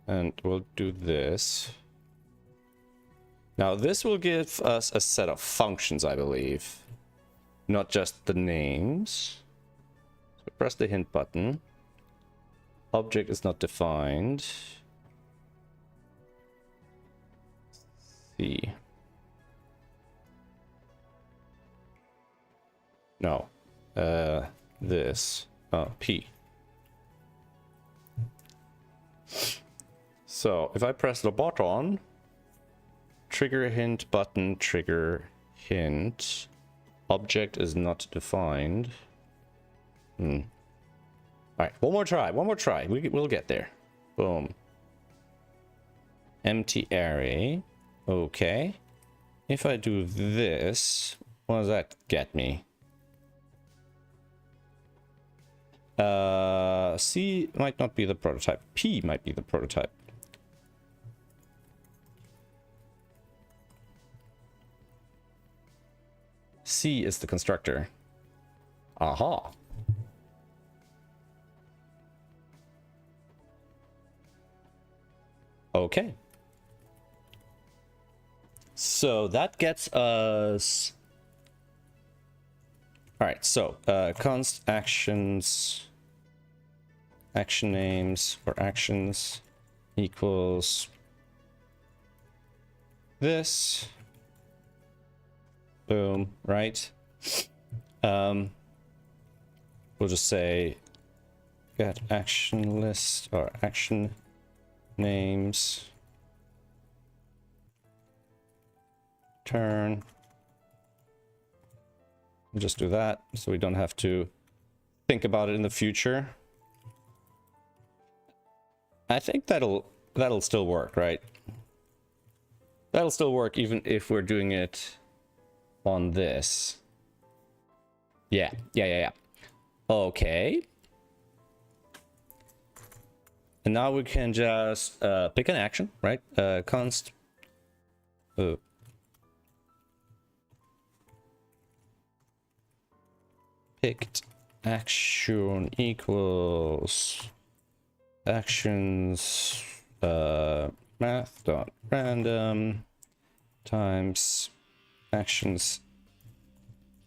and we'll do this. Now this will give us a set of functions, I believe, not just the names. So press the hint button. Object is not defined. C. No. This. P. So if I press the button, trigger hint button, trigger hint, object is not defined. All right, one more try. We'll get there. Boom. Empty array. Okay. If I do this, what does that get me? C might not be the prototype. P might be the prototype. C is the constructor. Aha. Okay. So that gets us... All right, so const actions, action names or actions equals this. Boom, right? We'll just say get action list or action names. Turn. We'll just do that so we don't have to think about it in the future. I think that'll still work, right? That'll still work even if we're doing it on this. Yeah. Okay. And now we can just pick an action, right? Const. Picked action equals actions math.random times actions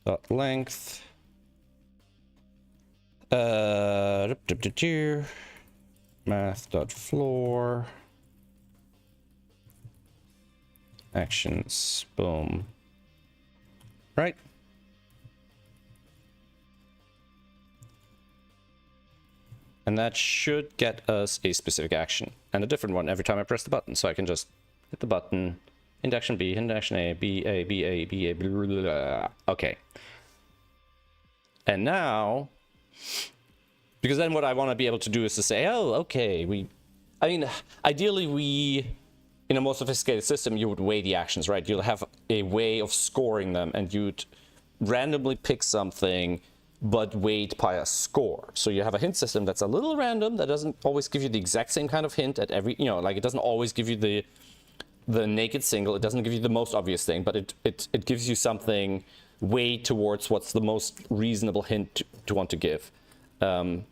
dot length math.floor actions. Boom. Right. And that should get us a specific action and a different one every time I press the button. So I can just hit the button, hint action B, hint action A, B, A, B, A, B, A, blah, blah, blah. Okay. And now, because then what I want to be able to do is to say, oh, okay, I mean, ideally in a more sophisticated system, you would weigh the actions, right? You'll have a way of scoring them and you'd randomly pick something but weight by a score. So you have a hint system that's a little random, that doesn't always give you the exact same kind of hint at every, like it doesn't always give you the naked single, it doesn't give you the most obvious thing, but it gives you something way towards what's the most reasonable hint to want to give. And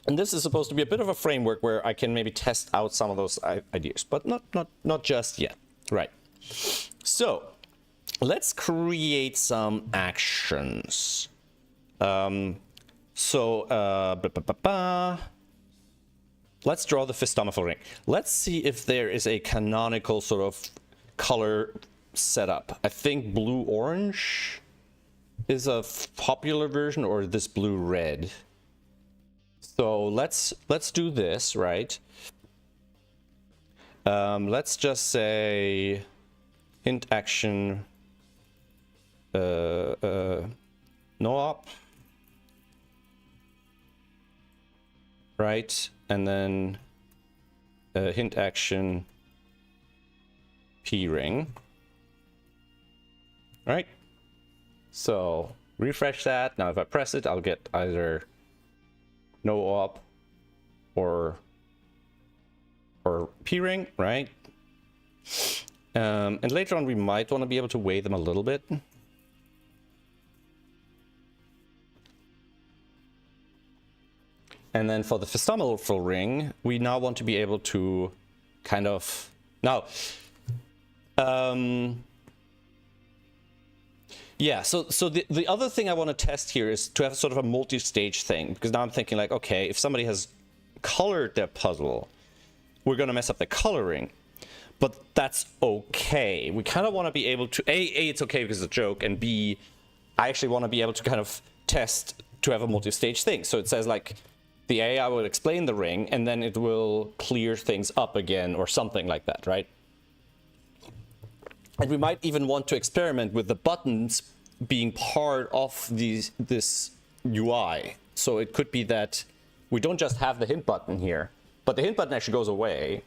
this is supposed to be a bit of a framework where I can maybe test out some of those ideas, but not just yet. Right. So let's create some actions. Let's draw the fistometal ring. Let's see if there is a canonical sort of color setup. I think blue-orange is a popular version, or this blue-red. So let's do this, right? Let's just say hint action no op, right? And then hint action p ring, right? So refresh that. Now if I press it, I'll get either no op or p ring, right? And later on we might want to be able to weigh them a little bit. And then for the fistometal ring, we now want to be able to kind of... Now, yeah, so the other thing I want to test here is to have sort of a multi-stage thing. Because now I'm thinking like, okay, if somebody has colored their puzzle, we're going to mess up the coloring. But that's okay. We kind of want to be able to... A, it's okay because it's a joke. And B, I actually want to be able to kind of test to have a multi-stage thing. So it says like... The AI will explain the ring, and then it will clear things up again, or something like that, right? And we might even want to experiment with the buttons being part of this UI. So it could be that we don't just have the hint button here, but the hint button actually goes away.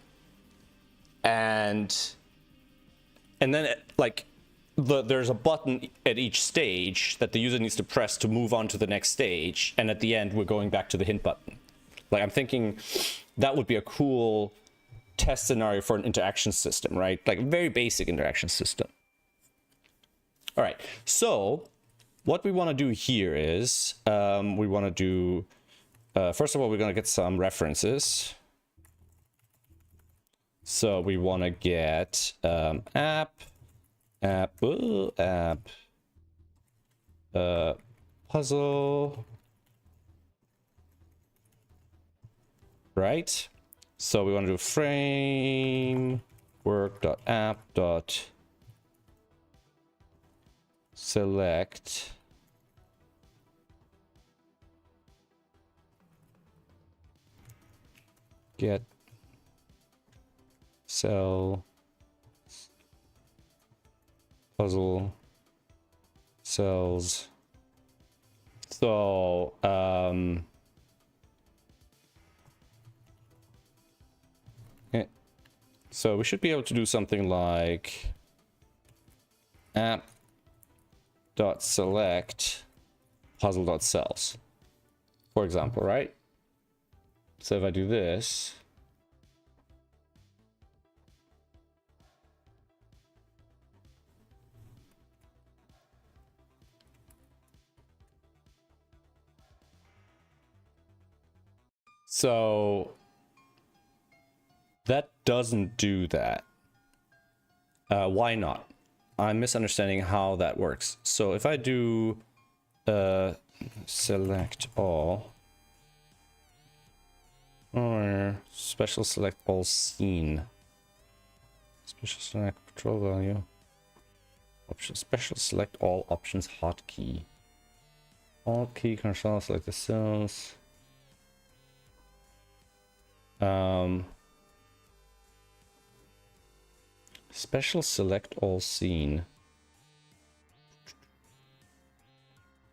And then like there's a button at each stage that the user needs to press to move on to the next stage. And at the end, we're going back to the hint button. Like, I'm thinking that would be a cool test scenario for an interaction system, right? Like a very basic interaction system. All right, so what we want to do here is we want to do, first of all, we're going to get some references. So we want to get puzzle, right? So we want to do framework.app.select get cell puzzle cells. So so we should be able to do something like app.select puzzle.cells, for example, right? So if I do this, so that doesn't do that. Why not? I'm misunderstanding how that works. So if I do select all, or special select all scene, special select control value, option, special select all options hotkey, alt key control select the cells. Special select all scene.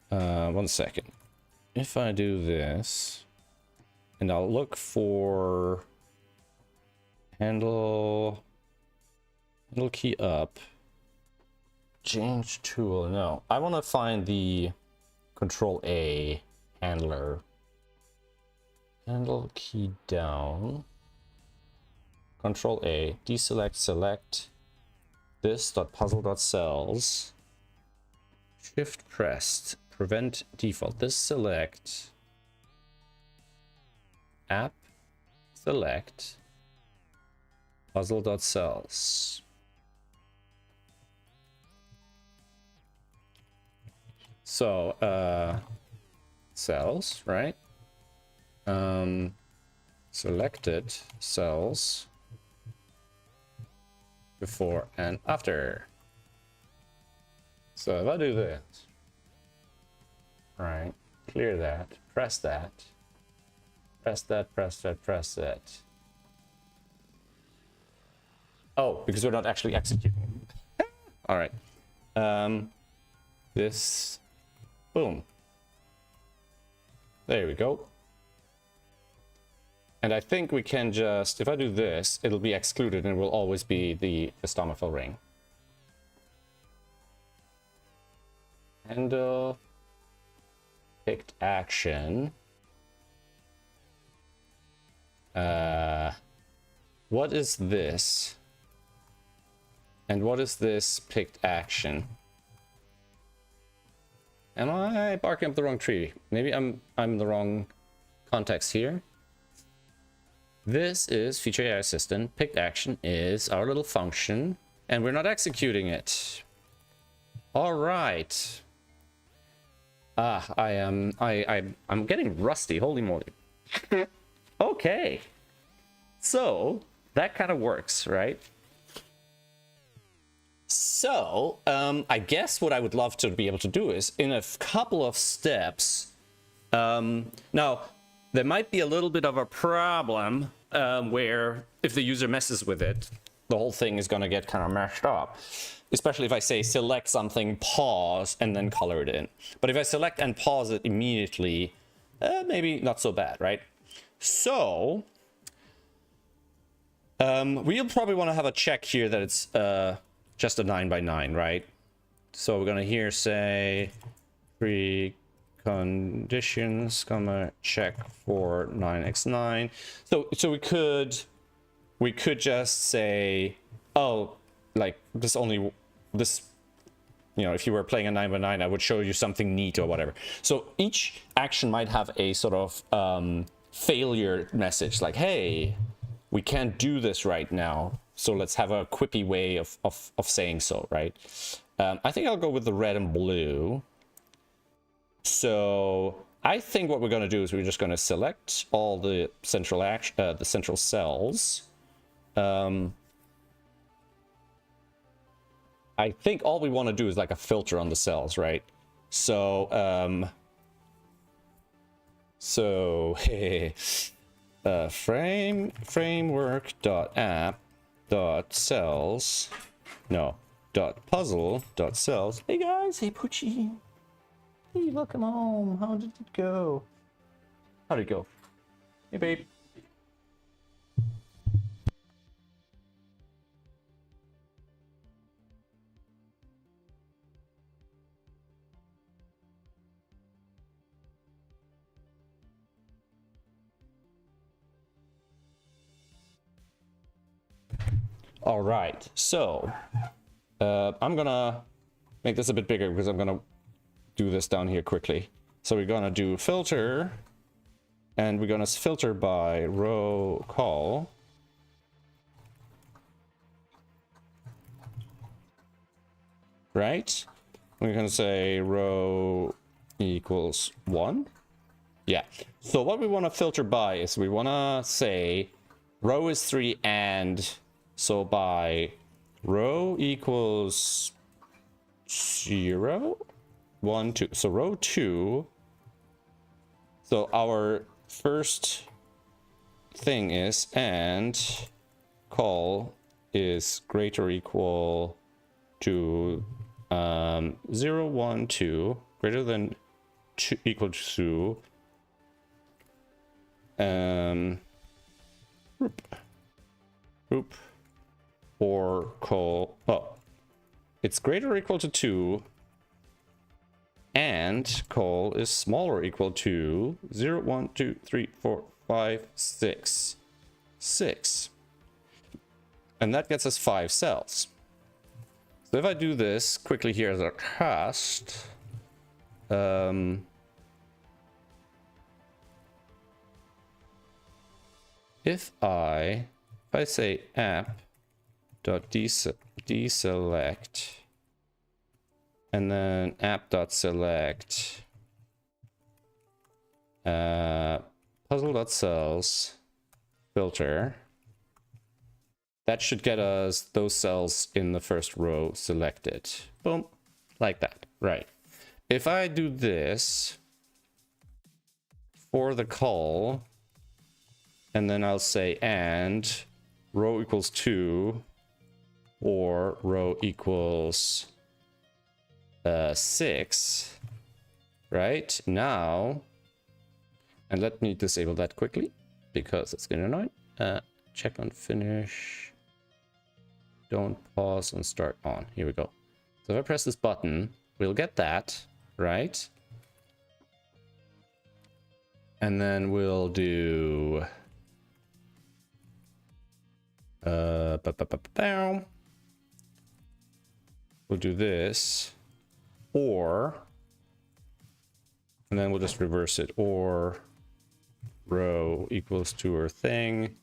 One second. If I do this, and I'll look for handle key up, change tool. No, I want to find the control A handler. Handle key down. Control A, deselect, select this.puzzle.cells. Shift pressed, prevent default. This select app select puzzle.cells. So cells, right? Selected cells before and after. So if I do this, right, clear that, press that, press that, press that, press that. Oh, because we're not actually executing. All right. This, boom. There we go. And I think we can just, if I do this, it'll be excluded and it will always be the stomachal ring. Handle picked action. What is this? And what is this picked action? Am I barking up the wrong tree? Maybe I'm in the wrong context here. This is feature AI assistant. Picked action is our little function, and we're not executing it. All right. I'm getting rusty. Holy moly. Okay. So that kind of works, right? So I guess what I would love to be able to do is in a couple of steps. Now, there might be a little bit of a problem where if the user messes with it, the whole thing is going to get kind of mashed up. especially if I say select something, pause, and then color it in. But if I select and pause it immediately, maybe not so bad, right? So we'll probably want to have a check here that it's just a 9x9, right? So we're gonna here say conditions, comma, check for 9x9. So we could just say, oh, like this, you know, if you were playing a 9x9, I would show you something neat or whatever. So each action might have a sort of failure message, like, hey, we can't do this right now, so let's have a quippy way of saying so, right? I think I'll go with the red and blue. So I think what we're going to do is we're just going to select all the central cells. I think all we want to do is like a filter on the cells, right? So framework.app.cells, no, .puzzle.cells. Hey guys, hey Poochie. Hey, welcome home. How did it go? How'd it go? Hey, babe. All right, so I'm gonna make this a bit bigger because I'm gonna do this down here quickly. So we're gonna do filter, and we're gonna filter by row call. Right? We're gonna say row equals 1. Yeah. So what we want to filter by is we want to say row is 3 and, so by row equals 0, 1, 2. So row 2. So our first thing is and call is greater or equal to 0, 1, 2, greater than 2, equal to group or call, oh, it's greater or equal to 2 and call is smaller or equal to 0, 1, 2, 3, 4, 5, 6. 6. And that gets us 5 cells. So if I do this quickly here as a cast, if I say app.deselect and then app.select puzzle.cells filter, that should get us those cells in the first row selected. Boom, like that, right? If I do this for the call, and then I'll say and row equals 2 or row equals 6, right? Now, and let me disable that quickly because it's getting annoying. Check on finish. Don't pause and start on. Here we go. So if I press this button, we'll get that, right? And then we'll do we'll do this, or, and then we'll just reverse it, or row equals to our thing,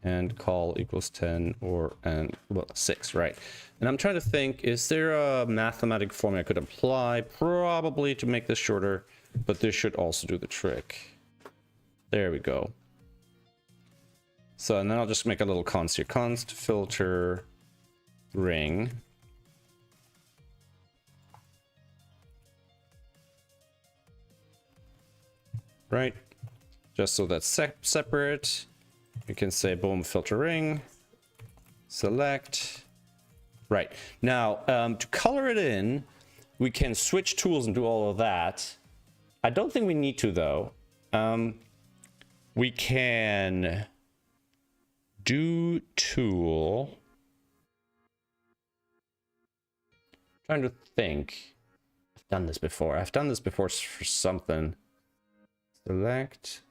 and call equals 10, or, and, well, 6, right? And I'm trying to think, is there a mathematic formula I could apply? Probably to make this shorter, but this should also do the trick. There we go. So, and then I'll just make a little const here. Const filter ring. Right? Just so that's separate. You can say boom filter ring, select, Right. Now, to color it in, we can switch tools and do all of that. I don't think we need to, though. We can do tool. Trying to think. I've done this before. I've done this before for something. Select.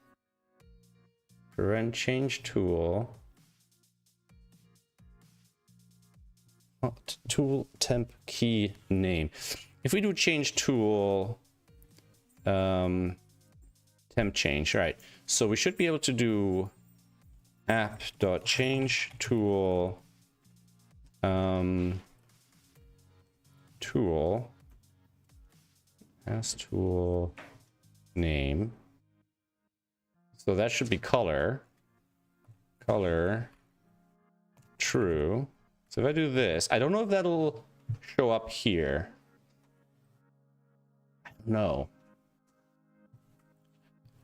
Parent change tool. Tool temp key name. If we do change tool, temp change, right? So we should be able to do app.change tool, tool as tool name. So that should be color true. So if I do this, I don't know if that'll show up here. I don't know.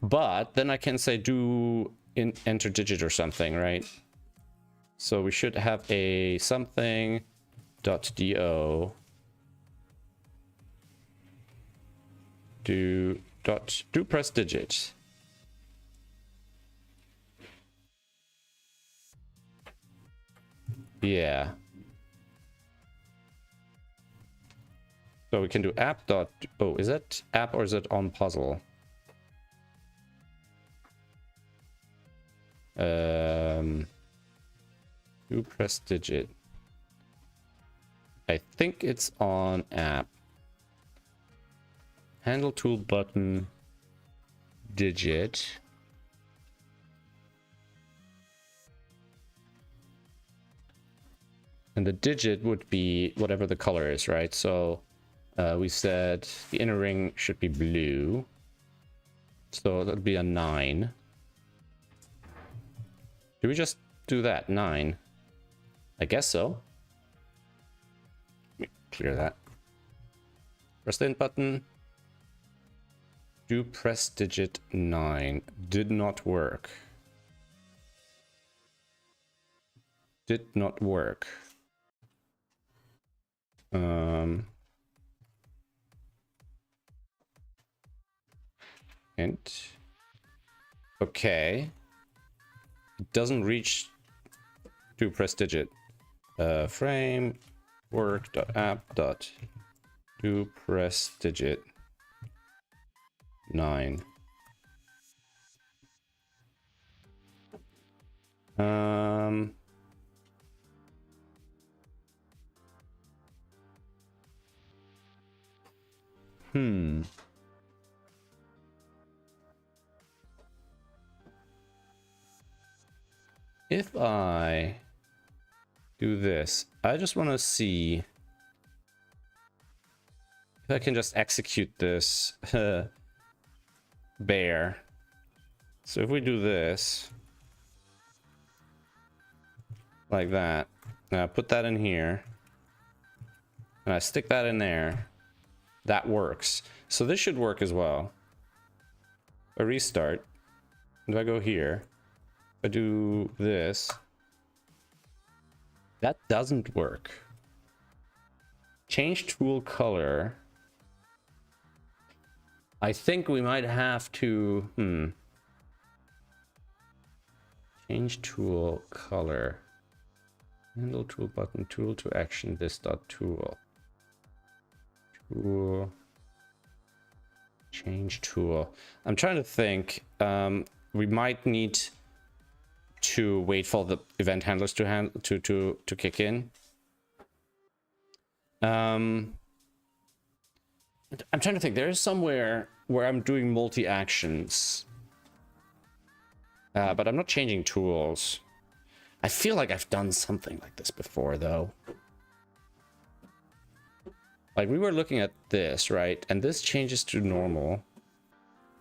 But then I can say do enter digit or something, right? So we should have a something .do do press digit. Yeah. So we can do app dot. Oh, is that app or is it on puzzle? Do press digit. I think it's on app. Handle tool button digit. And the digit would be whatever the color is, right? So we said the inner ring should be blue. So that'd be a 9. Do we just do that? 9? I guess so. Let me clear that. Press the int button. Do press digit 9. Did not work. Did not work. Int. Okay. It doesn't reach to press digit. Frame work.app.do press digit 9. If I do this, I just want to see if I can just execute this bear. So if we do this like that, now I put that in here and I stick that in there, that works. So this should work as well. I restart. If I go here, I do this, that doesn't work. Change tool color. I think we might have to change tool color. Handle tool button, tool to action, this dot tool. Tool. Change tool. I'm trying to think. We might need to wait for the event handlers to kick in. I'm trying to think. There is somewhere where I'm doing multi-actions, but I'm not changing tools. I feel like I've done something like this before, though. Like we were looking at this, right? And this changes to normal,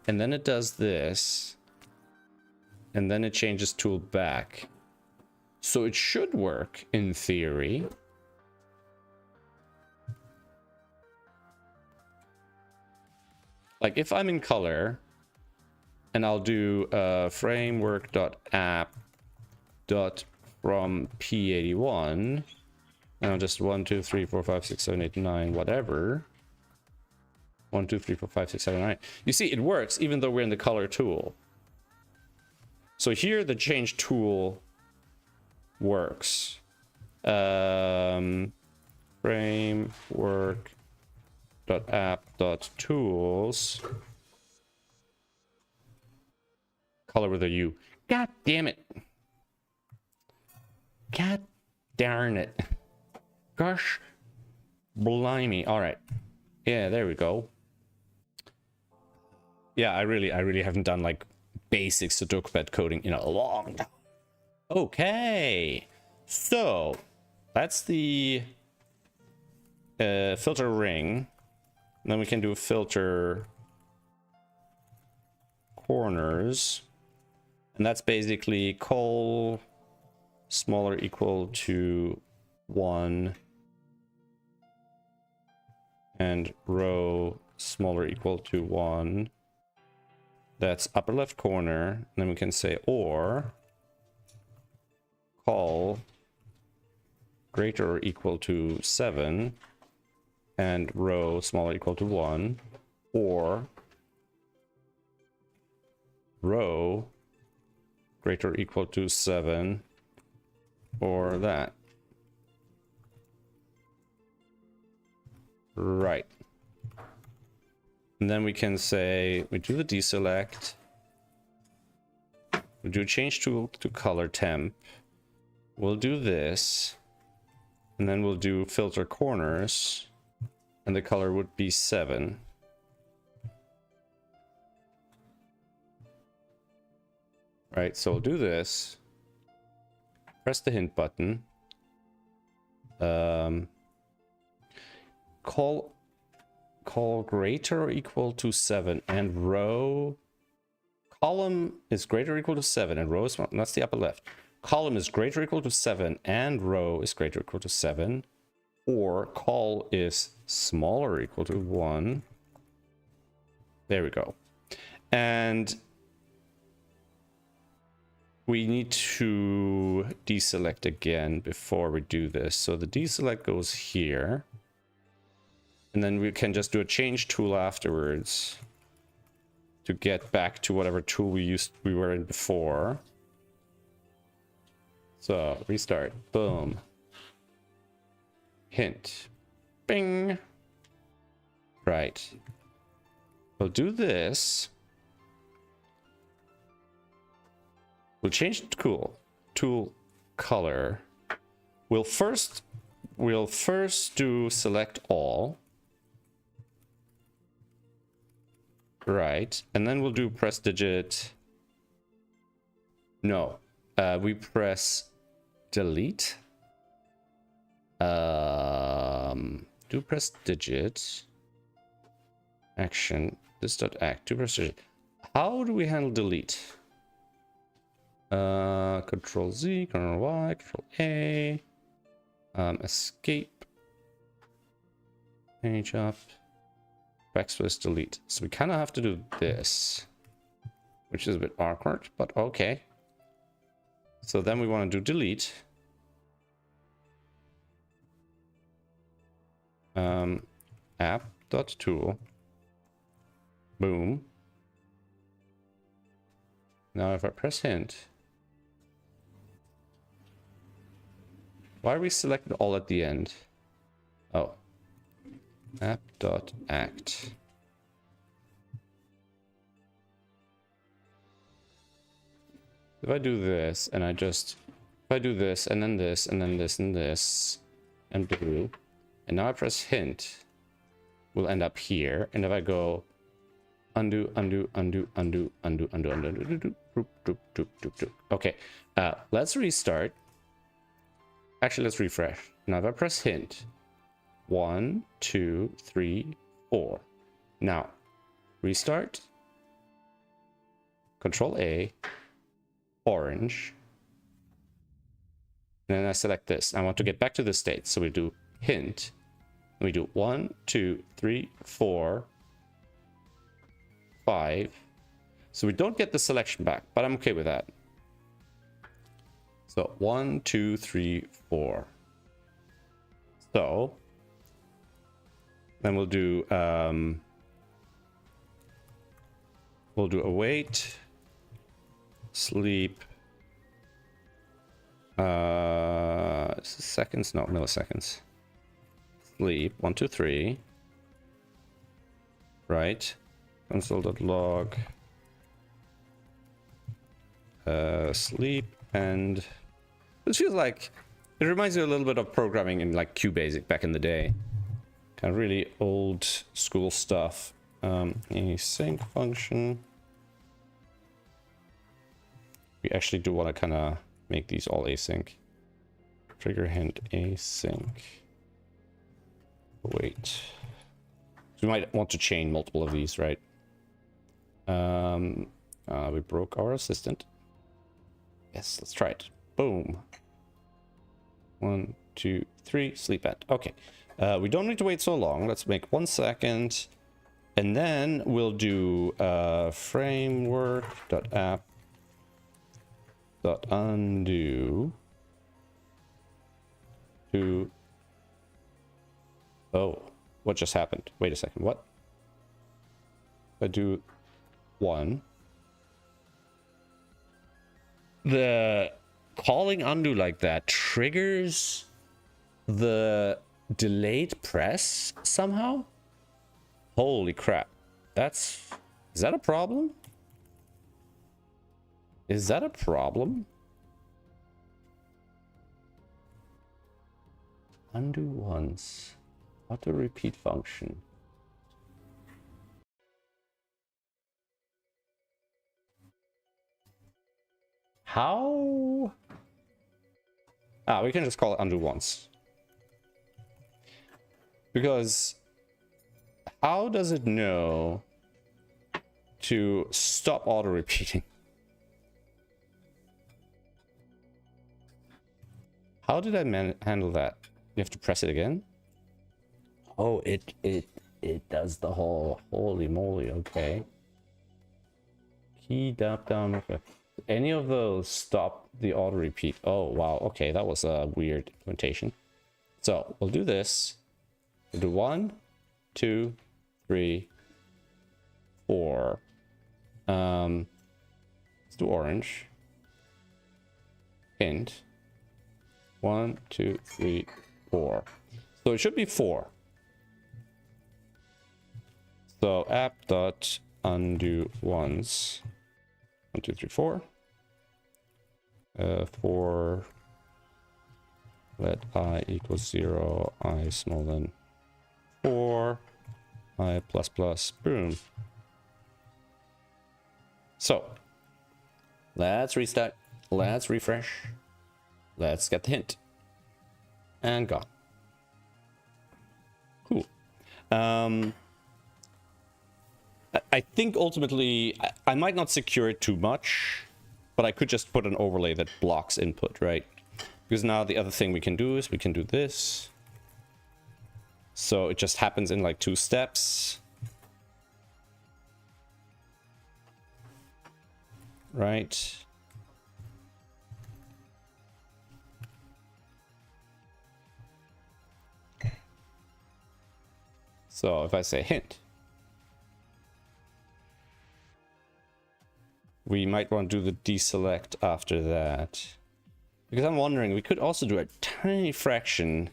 and then it does this. And then it changes tool back. So it should work in theory. Like if I'm in color and I'll do framework.app.from P81, Now just 1, 2, 3, 4, 5, 6, 7, 8, 9, whatever. 1, 2, 3, 4, 5, 6, 7, 9. You see, it works even though we're in the color tool. So here the change tool works. Framework.app.tools. Color with a U. God damn it. God darn it. Gosh. Blimey. All right. Yeah, there we go. Yeah, I really haven't done like basic Sudoku pad coding in a long time. Okay. So that's the filter ring. And then we can do filter corners. And that's basically col smaller equal to 1 and row smaller equal to 1. That's upper left corner. And then we can say or col greater or equal to 7 and row smaller equal to 1, or row greater or equal to 7, or that. Right. And then we can say, we do the deselect, we do change tool to color temp, we'll do this, and then we'll do filter corners, and the color would be 7. Right, so we'll do this, press the hint button, call greater or equal to 7, and row column is greater or equal to 7 and row is, that's the upper left. Column is greater or equal to 7 and row is greater or equal to 7, or col is smaller or equal to 1. There we go. And we need to deselect again before we do this. So the deselect goes here. And then we can just do a change tool afterwards to get back to whatever tool we were in before. So restart. Boom. Hint. Bing. Right. We'll do this. We'll change tool color. We'll first do select all. Right, and then we'll do press digit. No, we press delete. Do press digit. Action. This dot act. Do press digit. How do we handle delete? Control Z, Control Y, Control A. Escape. Page up. Backspace delete. So we kind of have to do this, which is a bit awkward, but okay. So then we want to do delete. App.tool. Boom. Now if I press hint, why are we selected all at the end? Oh. App.act. If I do this and if I do this and then this and then this and this and blue, and now I press hint, we'll end up here. And if I go undo. Okay, let's restart. Actually, let's refresh. Now if I press hint, 1, 2, 3, 4. Now, restart. Control A, orange. And then I select this. I want to get back to the state. So we do hint. And we do 1, 2, 3, 4, 5. So we don't get the selection back, but I'm okay with that. So 1, 2, 3, 4. So then we'll do await, sleep, seconds, no, milliseconds. Sleep 1 2 3, right? Console.log sleep. And this feels like it reminds me a little bit of programming in like QBasic back in the day, kind of really old school stuff. Async function. We actually do want to kind of make these all async. Trigger hint async. Wait. We might want to chain multiple of these, right? We broke our assistant. Yes, let's try it. Boom. 1 2 3, sleep at. Okay. We don't need to wait so long. Let's make 1 second. And then we'll do framework.app.undo to... Oh, what just happened? Wait a second, what? I do 1. The calling undo like that triggers the delayed press somehow? Holy crap. Is that a problem? Is that a problem? Undo once. Auto repeat function. How? We can just call it undo once. Because how does it know to stop auto repeating? How did I handle that? You have to press it again? Oh, it does the whole, holy moly, okay. Key down, okay. Any of those stop the auto repeat. Oh wow, okay, that was a weird implementation. So we'll do this. We'll do 1 2 3 4. Let's do orange. Hint. 1 2 3 4. So it should be 4. So app.undo once. 1 2 3 4. 4. Let I equals 0. I smaller than 4. I plus plus. Boom. So let's restart. Let's refresh. Let's get the hint. And gone. Cool. I think ultimately I might not secure it too much, but I could just put an overlay that blocks input, right? Because now the other thing we can do is we can do this. So it just happens in like 2 steps. Right? So if I say hint, we might want to do the deselect after that. Because I'm wondering, we could also do a tiny fraction.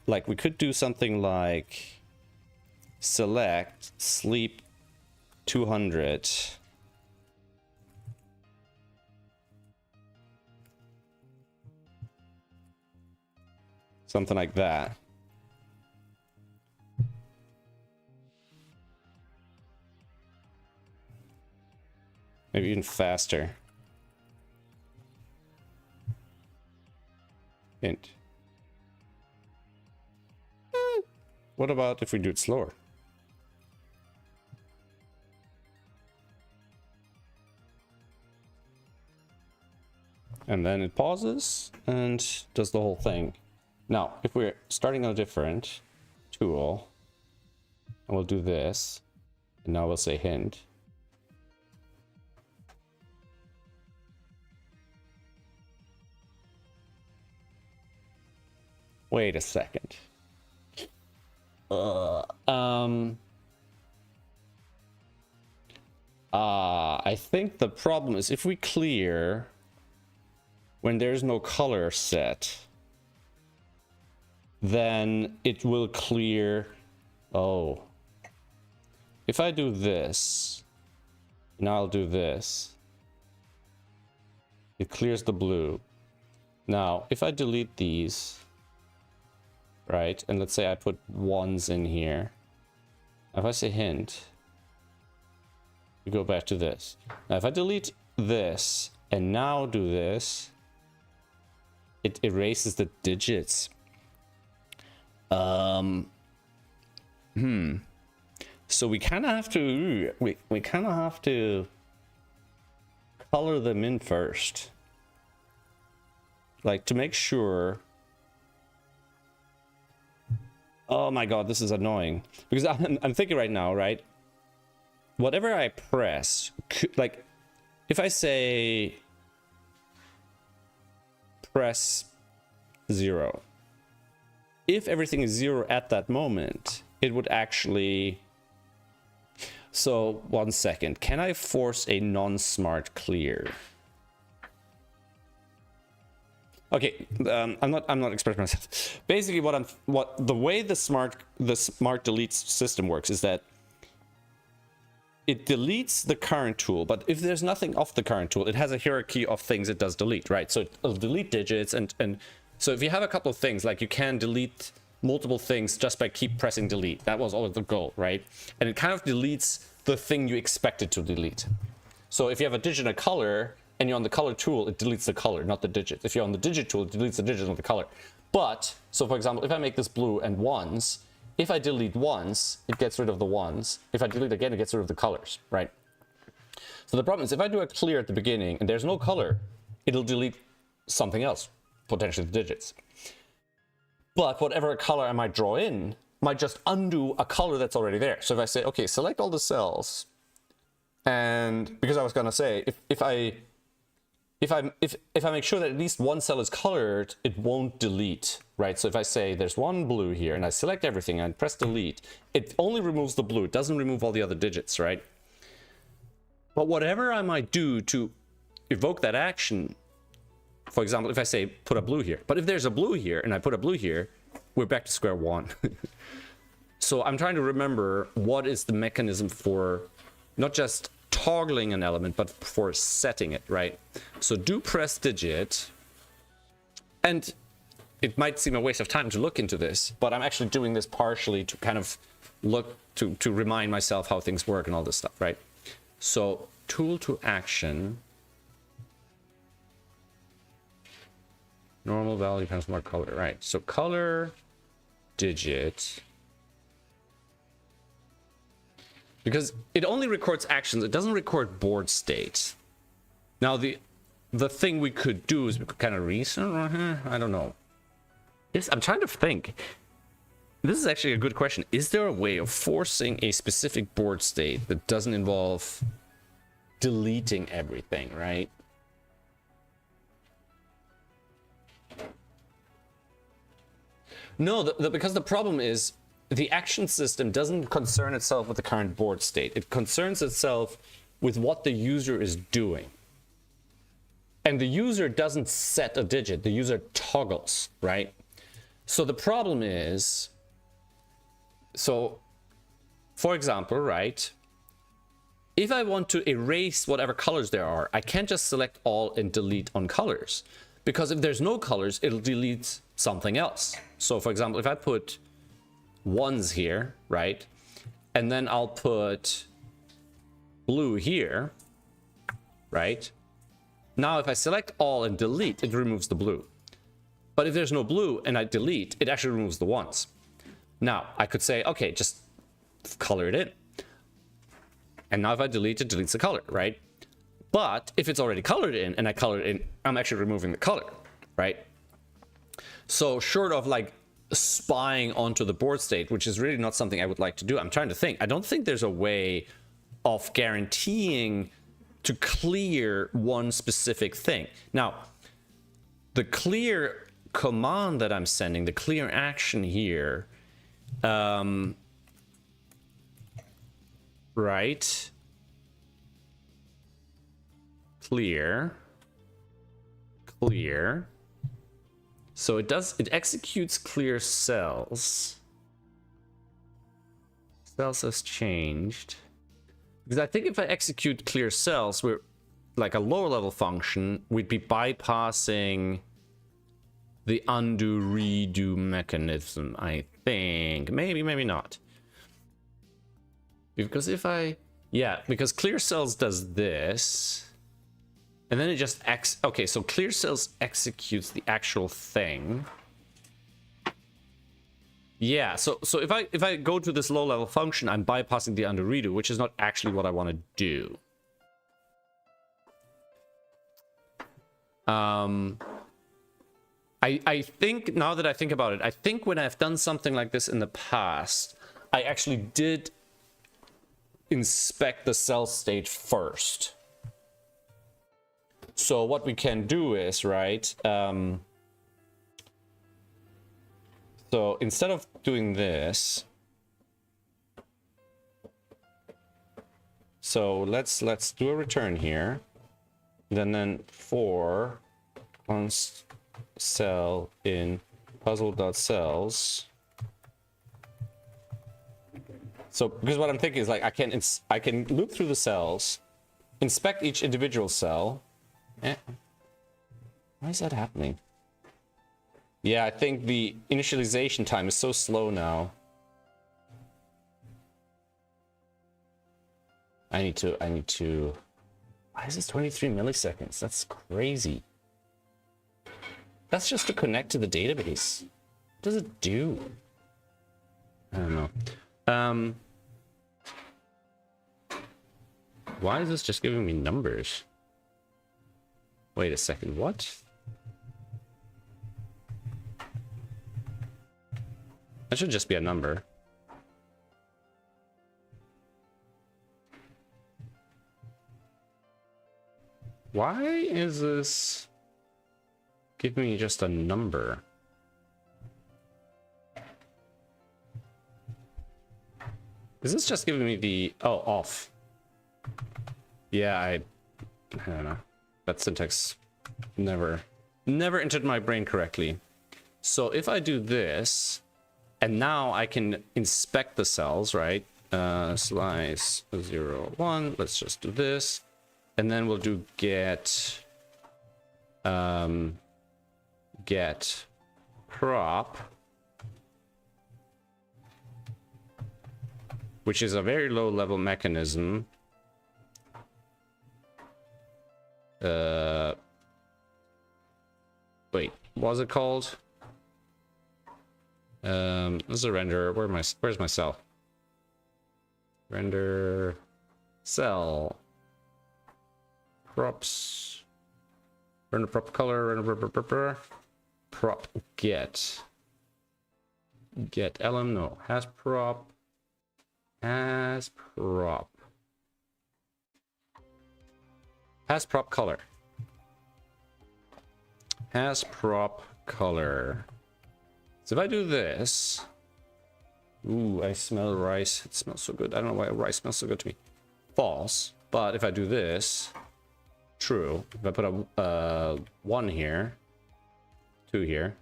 Like we could do something like select sleep 200. Something like that. Maybe even faster. Hint. What about if we do it slower? And then it pauses and does the whole thing. Now, if we're starting on a different tool, and we'll do this, and now we'll say hint. Wait a second. I think the problem is if we clear when there's no color set, then it will clear. Oh, if I do this, and I'll do this, it clears the blue. Now, if I delete these, right, and let's say I put ones in here, if I say hint, we go back to this. Now, if I delete this and now do this, it erases the digits. So we kind of have to, we kind of have to color them in first. Like to make sure. Oh my God, this is annoying. Because I'm thinking right now, right? Whatever I press, like if I say press 0, if everything is 0 at that moment, it would actually. So 1 second, can I force a non-smart clear? Okay, I'm not expressing myself. Basically, the way the smart delete system works is that it deletes the current tool, but if there's nothing off the current tool, it has a hierarchy of things it does delete, right? So it'll delete digits, and so if you have a couple of things, like you can delete multiple things just by keep pressing delete. That was always the goal, right? And it kind of deletes the thing you expected to delete. So if you have a digit and a color, and you're on the color tool, it deletes the color, not the digit. If you're on the digit tool, it deletes the digit, not the color. But, so for example, if I make this blue and ones, if I delete ones, it gets rid of the ones. If I delete again, it gets rid of the colors, right? So the problem is if I do a clear at the beginning and there's no color, it'll delete something else, potentially the digits. But whatever color I might draw in might just undo a color that's already there. So if I say, okay, select all the cells, and because I was gonna say, if I make sure that at least one cell is colored, it won't delete, right? So if I say there's one blue here and I select everything and press delete, it only removes the blue. It doesn't remove all the other digits, right? But whatever I might do to evoke that action, for example, if I say put a blue here, but if there's a blue here and I put a blue here, we're back to square one. So I'm trying to remember what is the mechanism for not just toggling an element, but for setting it, right? So do press digit, and it might seem a waste of time to look into this, but I'm actually doing this partially to kind of look to remind myself how things work and all this stuff, right? So tool to action, normal value depends on color, right? So color digit, because it only records actions, it doesn't record board state. Now the thing we could do is we could kind of reset. I don't know. I'm trying to think. This is actually a good question. Is there a way of forcing a specific board state that doesn't involve deleting everything, right? No, because the problem is the action system doesn't concern itself with the current board state. It concerns itself with what the user is doing. And the user doesn't set a digit. The user toggles, right? So the problem is, so for example, right, if I want to erase whatever colors there are, I can't just select all and delete on colors. Because if there's no colors, it'll delete something else. So for example, if I put ones here, right, and then I'll put blue here, right? Now if I select all and delete, it removes the blue. But if there's no blue and I delete, it actually removes the ones. Now I could say, okay, just color it in. And now if I delete, it deletes the color, right? But if it's already colored in and I color it in, I'm actually removing the color, right? So short of like spying onto the board state, which is really not something I would like to do, I'm trying to think. I don't think there's a way of guaranteeing to clear one specific thing. Now, the clear command that I'm sending, the clear action here, Right. Clear. Clear. So it executes clear cells. Cells has changed. Because I think if I execute clear cells, we're like a lower level function, we'd be bypassing the undo redo mechanism, I think. Maybe, maybe not. Because if I... Yeah, because clear cells does this. And then it just... Okay, so clear cells executes the actual thing. Yeah, so if I go to this low level function, I'm bypassing the undo redo, which is not actually what I want to do. I think, now that I think about it, I think when I've done something like this in the past, I actually did inspect the cell state first. So what we can do is, right, so instead of doing this, so let's do a return here, then for const cell in puzzle.cells. So because what I'm thinking is like I can loop through the cells, inspect each individual cell. Why is that happening? Yeah, I think the initialization time is so slow now. I need to... Why is this 23 milliseconds? That's crazy. That's just to connect to the database. What does it do? I don't know. Why is this just giving me numbers? Wait a second, what? That should just be a number. Why is this giving me just a number? Is this just giving me the... Oh, off. Yeah, I don't know. That syntax never entered my brain correctly. So if I do this, and now I can inspect the cells, right? Slice 0, 1. Let's just do this. And then we'll do get prop, which is a very low level mechanism. Wait, what was it called? This is a render. Where's my cell? Render cell props. Render prop color. Render prop get lm. No, has prop color. Has prop color. So if I do this, ooh, I smell rice. It smells so good. I don't know why rice smells so good to me. False. But if I do this, true. If I put a 1 here, 2 here,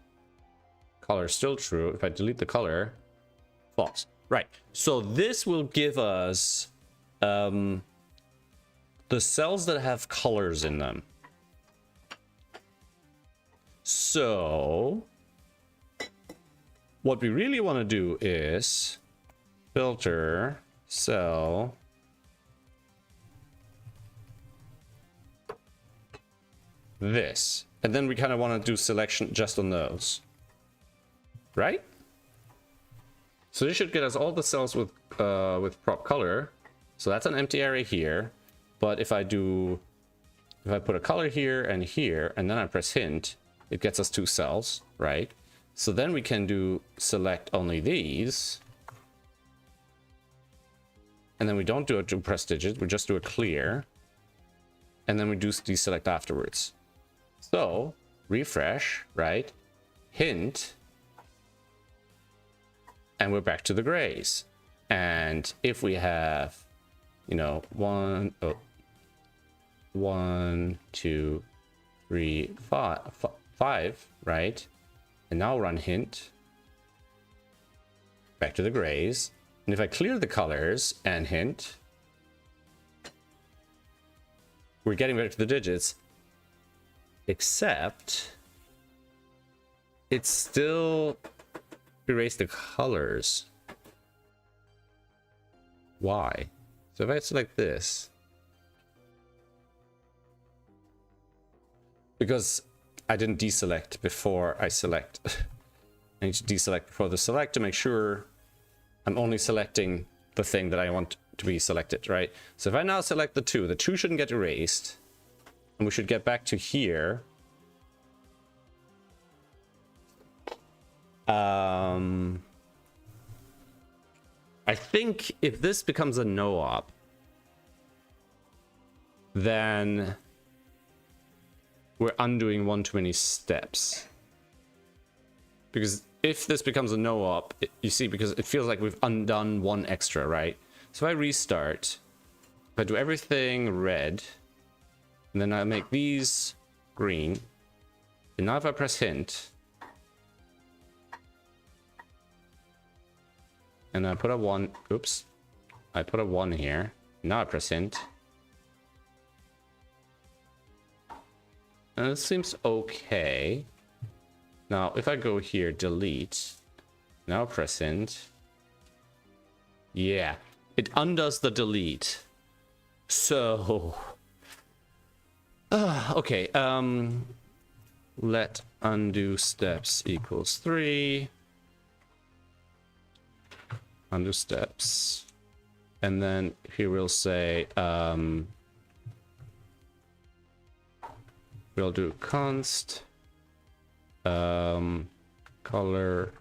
color still true. If I delete the color, false. Right. So this will give us the cells that have colors in them. So what we really want to do is filter cell this, and then we kind of want to do selection just on those, right? So this should get us all the cells with prop color. So that's an empty array here. But if I put a color here, and then I press hint, it gets us 2 cells, right? So then we can do select only these. And then we don't do a press digit, we just do a clear. And then we do deselect afterwards. So refresh, right? Hint. and we're back to the grays. And if we have, you know, 1, 2, 3, 5, right? And now run hint, back to the grays. And if I clear the colors and hint, we're getting back to the digits, except it's still erased the colors. Why? So if I select this, because I didn't deselect before I select. I need to deselect before the select to make sure I'm only selecting the thing that I want to be selected, right? So if I now select the 2 shouldn't get erased, and we should get back to here. I think if this becomes a no-op, then we're undoing one too many steps. Because if this becomes a no-op, you see, because it feels like we've undone one extra, right? So if I restart, if I do everything red, and then I make these green, and now if I press hint, and I put a 1, oops, I put a 1 here, now I press hint, and it seems okay. Now if I go here, delete, now press hint, yeah, it undoes the delete. So okay, let undo steps equals 3, undo steps, and then here we'll say we'll do const color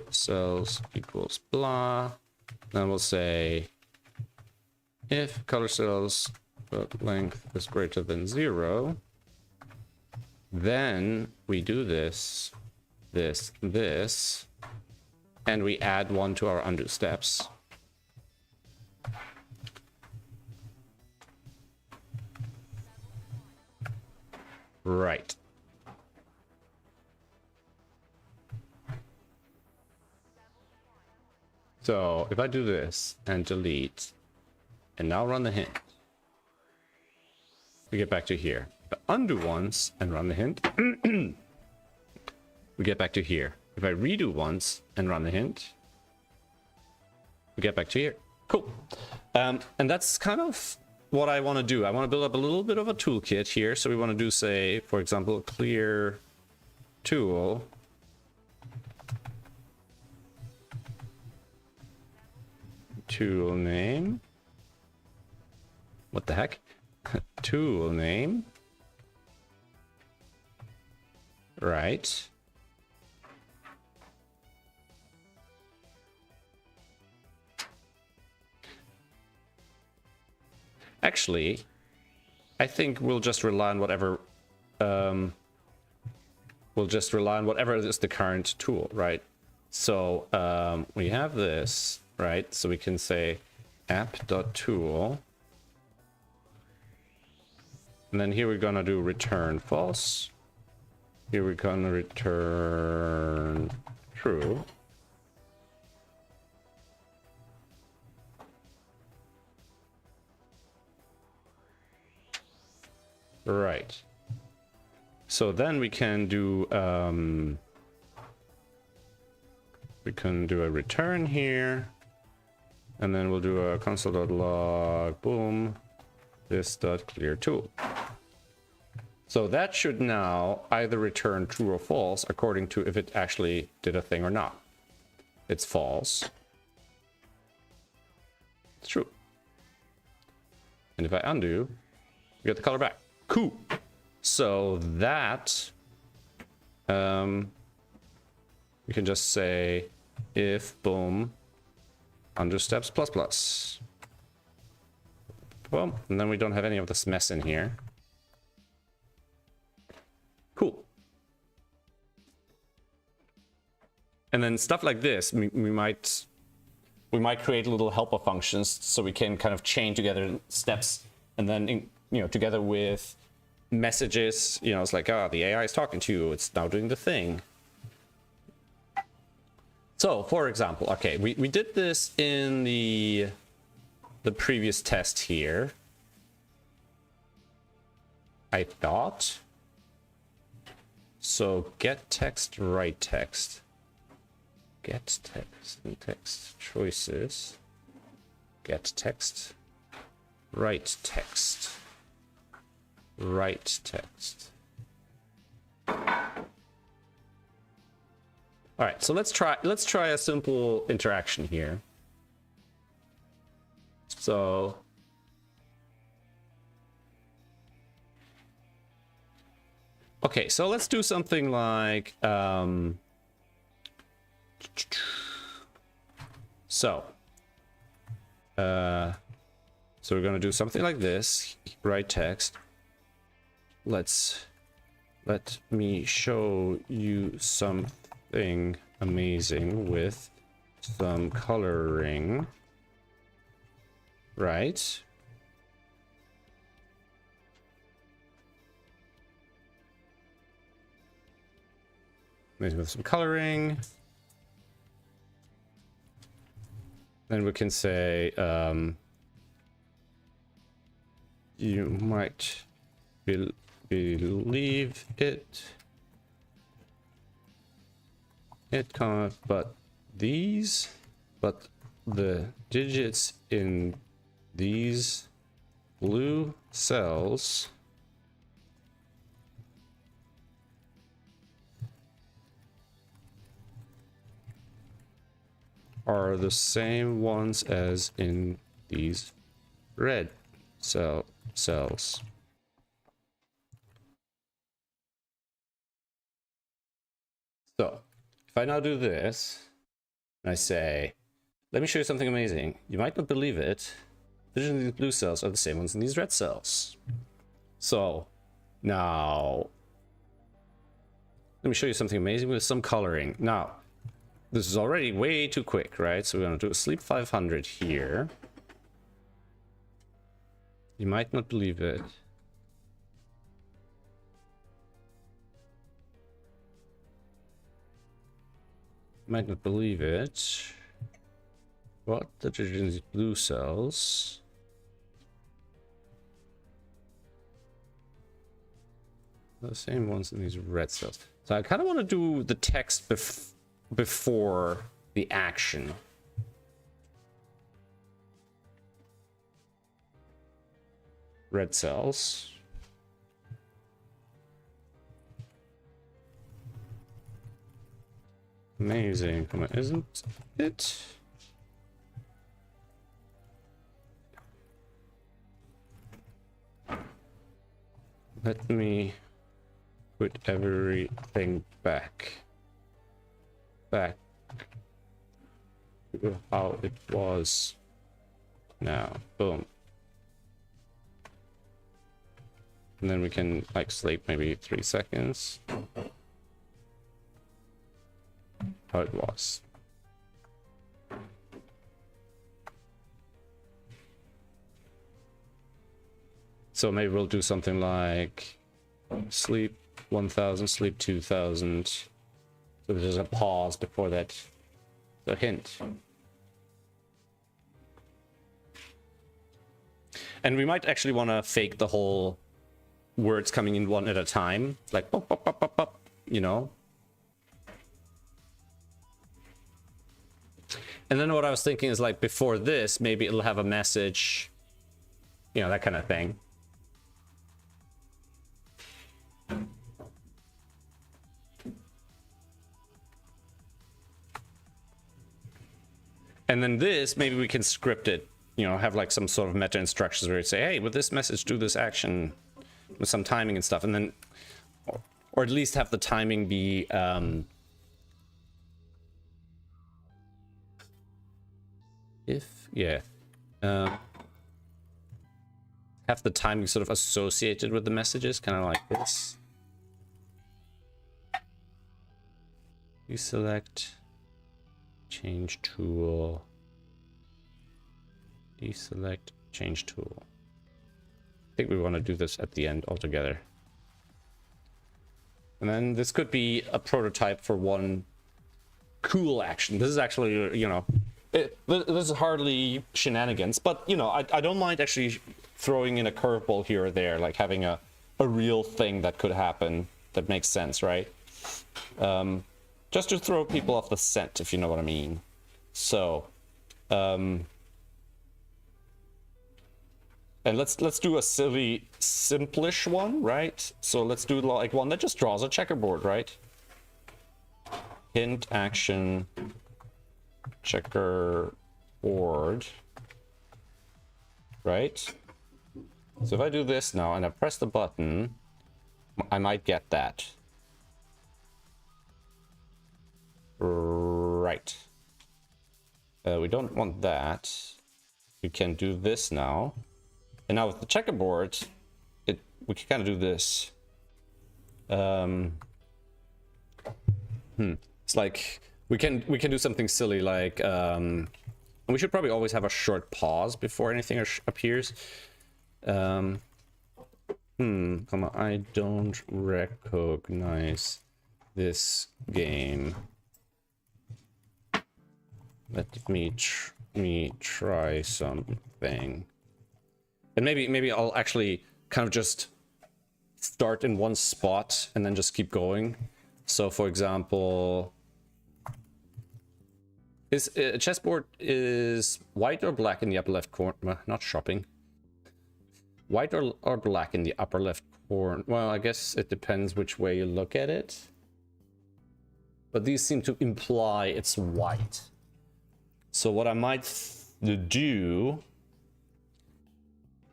cells equals blah. Then we'll say if color cells length is greater than 0, then we do this, and we add 1 to our undo steps. Right. So if I do this and delete, and now run the hint, we get back to here. If I undo once and run the hint, we get back to here. If I redo once and run the hint, we get back to here. Cool. And that's kind of what I want to do. I want to build up a little bit of a toolkit here. So we want to do, say, for example, clear tool. Tool name. What the heck? Tool name. Right. Actually, I think we'll just rely on whatever is the current tool, right? So we have this, right? So we can say app.tool. And then here we're gonna do return false. Here we're gonna return true. Right. So then we can do a return here, and then we'll do a console.log boom this.clear tool. So that should now either return true or false according to if it actually did a thing or not. It's false. It's true. And if I undo, we get the color back. Cool. So that we can just say if boom undo steps plus plus. Well, and then we don't have any of this mess in here. Cool. And then stuff like this, we might create little helper functions so we can kind of chain together steps, and then together with messages, it's like, the AI is talking to you, it's now doing the thing. So for example, okay, we did this in the previous test here, I thought. So get text, write text. Get text and text choices. Get text. Write text. Write text. All right, so let's try a simple interaction here. So okay, so let's do something like so we're gonna do something like this. Write text. Let me show you something amazing with some coloring. Right. Maybe with some coloring. Then we can say, you might believe it. But the digits in these blue cells are the same ones as in these red cells. So if I now do this, and I say, let me show you something amazing. You might not believe it. These blue cells are the same ones in these red cells. So now, let me show you something amazing with some coloring. Now, this is already way too quick, right? So we're going to do a sleep 500 here. You might not believe it. Might not believe it. What? The these blue cells. The same ones in these red cells. So I kind of want to do the text before the action. Red cells. Amazing. Come on, isn't it? Let me put everything back to how it was now. Boom. And then we can like sleep maybe 3 seconds. How it was. So maybe we'll do something like sleep 1000, sleep 2000. So there's a pause before that. The hint. And we might actually want to fake the whole words coming in one at a time, like pop, pop, pop, pop, pop, you know. And then what I was thinking is like before this, maybe it'll have a message, you know, that kind of thing. And then this, maybe we can script it, you know, have like some sort of meta instructions where you say, hey, with this message, do this action with some timing and stuff. And then, or at least have the timing be, have the timing sort of associated with the messages, kind of like this. You select change tool, deselect, change tool. I think we want to do this at the end altogether. And then this could be a prototype for one cool action. This is actually, you know, this is hardly shenanigans, but, you know, I don't mind actually throwing in a curveball here or there, like having a real thing that could happen that makes sense, right? Just to throw people off the scent, if you know what I mean. So, and let's do a silly, simplish one, right? So let's do like one that just draws a checkerboard, right? Hint action checkerboard, right? So if I do this now and I press the button, I might get that. Right. We don't want that. We can do this now. And now with the checkerboard, we can kind of do this. It's like we can do something silly like we should probably always have a short pause before anything appears. Come on, I don't recognize this game. Let me try something. And maybe I'll actually kind of just start in one spot and then just keep going. So for example, is a chessboard is white or black in the upper left corner? Not shopping. White or black in the upper left corner? Well, I guess it depends which way you look at it. But these seem to imply it's white. So what I might do...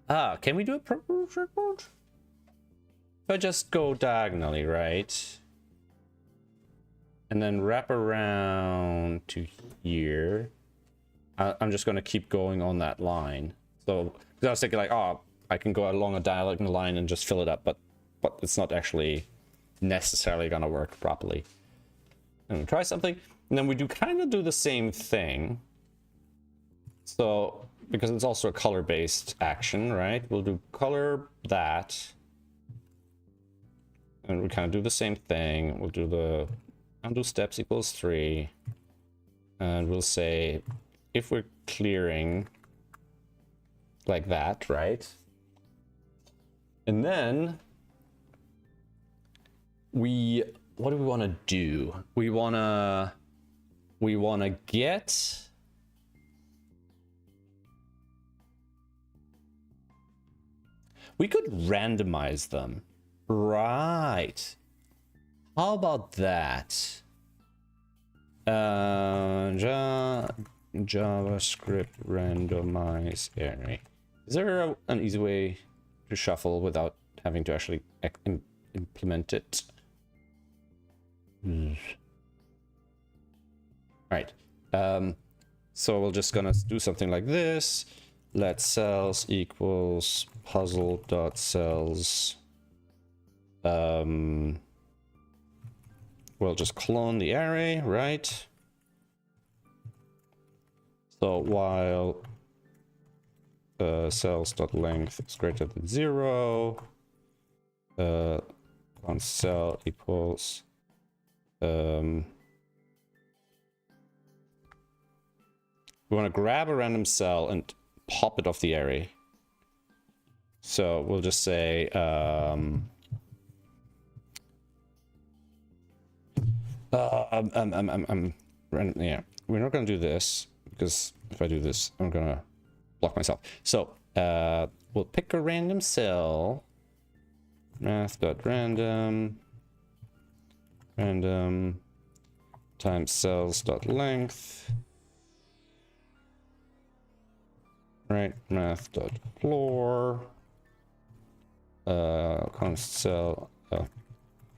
can we do a purple chessboard? If I just go diagonally, right? And then wrap around to here. I'm just going to keep going on that line. So, because I was thinking like, oh, I can go along a diagonal line and just fill it up, but it's not actually necessarily going to work properly. And try something, and then we kind of do the same thing. So, because it's also a color-based action, right? We'll do color that. And we kind of do the same thing. We'll do the undo steps equals 3. And we'll say, if we're clearing like that, right? And then what do we want to do? We want to get... We could randomize them. Right. How about that? JavaScript randomize array. Is there an easy way to shuffle without having to actually implement it? Right. So we're just gonna do something like this. Let cells equals puzzle dot cells. We'll just clone the array, right? So while cells dot length is greater than 0, on cell equals we want to grab a random cell and pop it off the array. So we'll just say yeah, we're not going to do this because if I do this, I'm going to block myself. So we'll pick a random cell, math.random, random times cells.length, right, math.floor, const cell,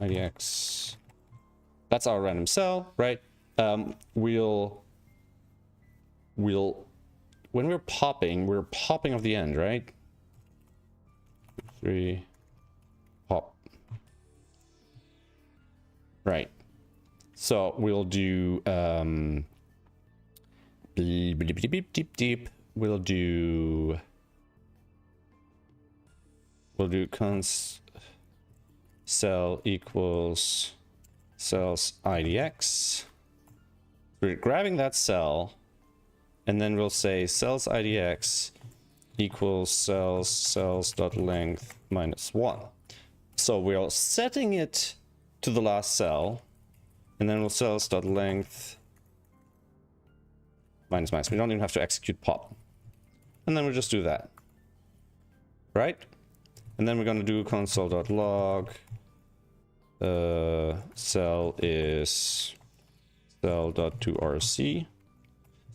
IDX. That's our random cell, right? We'll when we're popping off the end, right? 3 pop. Right. So we'll do Beep, beep, beep, beep, beep, beep. We'll do const cell equals cells idx. We're grabbing that cell, and then we'll say cells idx equals cells dot length -1. So we're setting it to the last cell, and then we'll cells dot length -. We don't even have to execute pop, and then we'll just do that, right? And then we're going to do console.log cell is cell.toRC.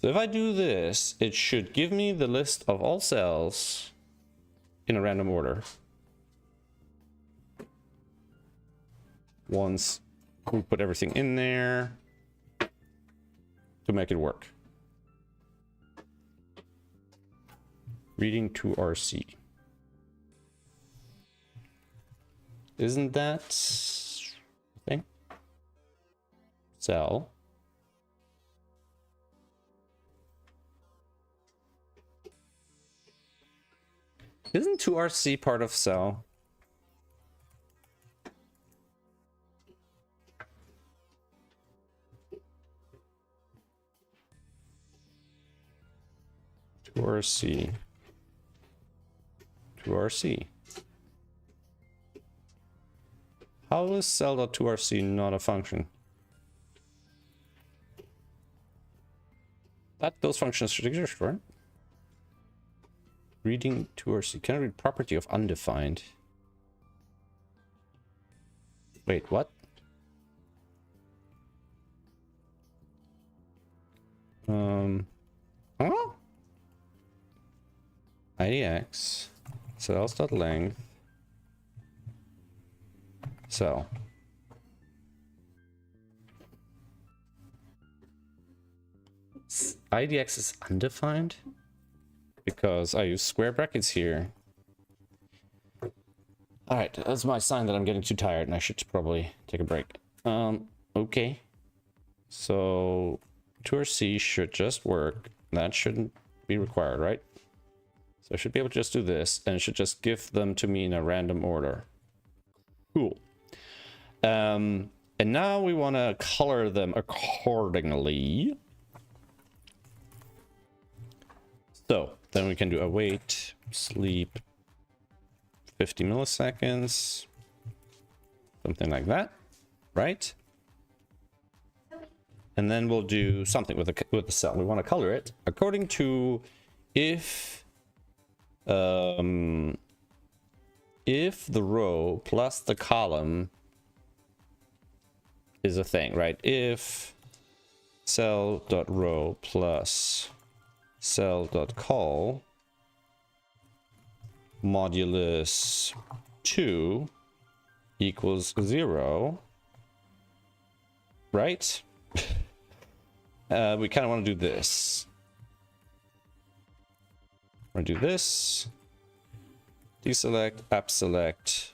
So if I do this, it should give me the list of all cells in a random order. Once we put everything in there to make it work. Reading to RC. Isn't that a thing? Cell. Isn't 2RC part of cell? RC. 2RC. How is cell.2RC not a function? Those functions should exist, right? Reading 2RC. Can I read property of undefined? Wait, what? Huh? IDX cells.length cell. IDX is undefined because I use square brackets here. All right, that's my sign that I'm getting too tired and I should probably take a break. Okay. So 2RC should just work. That shouldn't be required, right? So I should be able to just do this, and it should just give them to me in a random order. Cool. And now we want to color them accordingly. So then we can do await sleep 50 milliseconds, something like that, right? And then we'll do something with the cell. We want to color it according to if the row plus the column is a thing, right? If cell.row plus cell.call modulus 2 equals 0, right? We kind of want to do this. We're going to do this. Deselect, app select,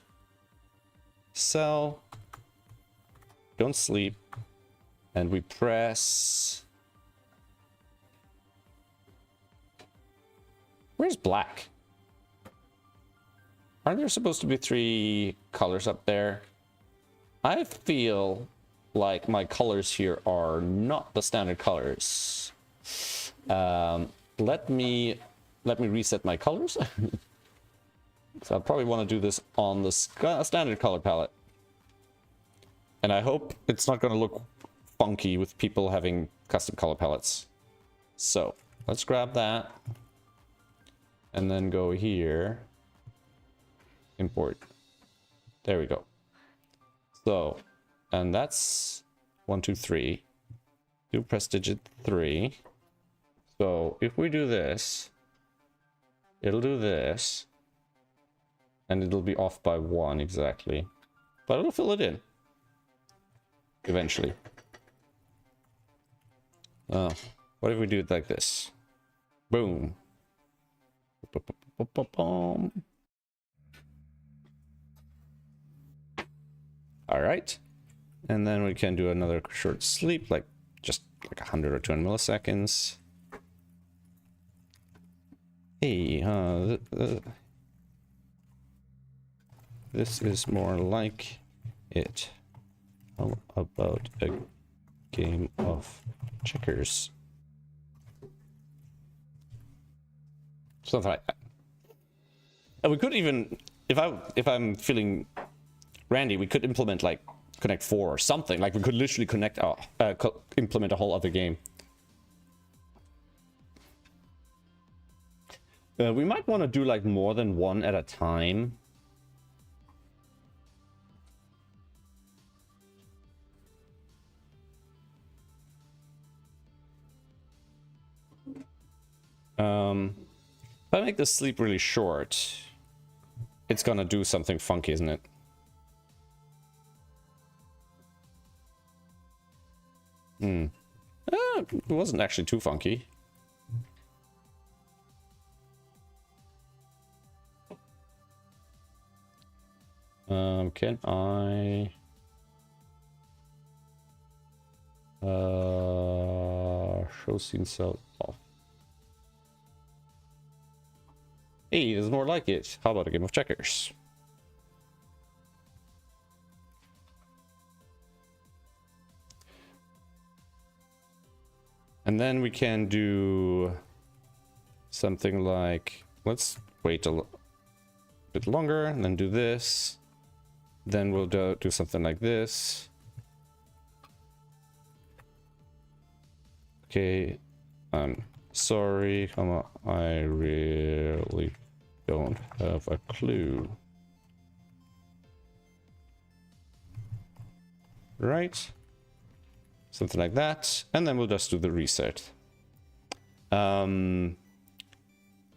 cell. Don't sleep. And we press. Where's black? Aren't there supposed to be 3 colors up there? I feel like my colors here are not the standard colors. Let me reset my colors. So I'll probably want to do this on the standard color palette. And I hope it's not going to look funky with people having custom color palettes. So let's grab that. And then go here. Import. There we go. So, and that's 1, 2, 3. Do press digit 3. So if we do this, it'll do this. And it'll be off by 1 exactly. But it'll fill it in. Eventually. What if we do it like this? Boom. All right. And then we can do another short sleep, like just like 100 or 200 milliseconds. Hey, this is more like it. How about a game of checkers? Something like that. And we could even, if I'm feeling randy, we could implement like Connect 4 or something. Like we could literally connect implement a whole other game. We might want to do like more than one at a time. If I make the sleep really short, it's gonna do something funky, isn't it? It wasn't actually too funky. Can I... show scene cell off. Hey, there's more like it. How about a game of checkers? And then we can do something like, let's wait a bit longer and then do this. Then we'll do something like this. Okay, I'm sorry, I really don't have a clue. Right? Something like that. And then we'll just do the reset.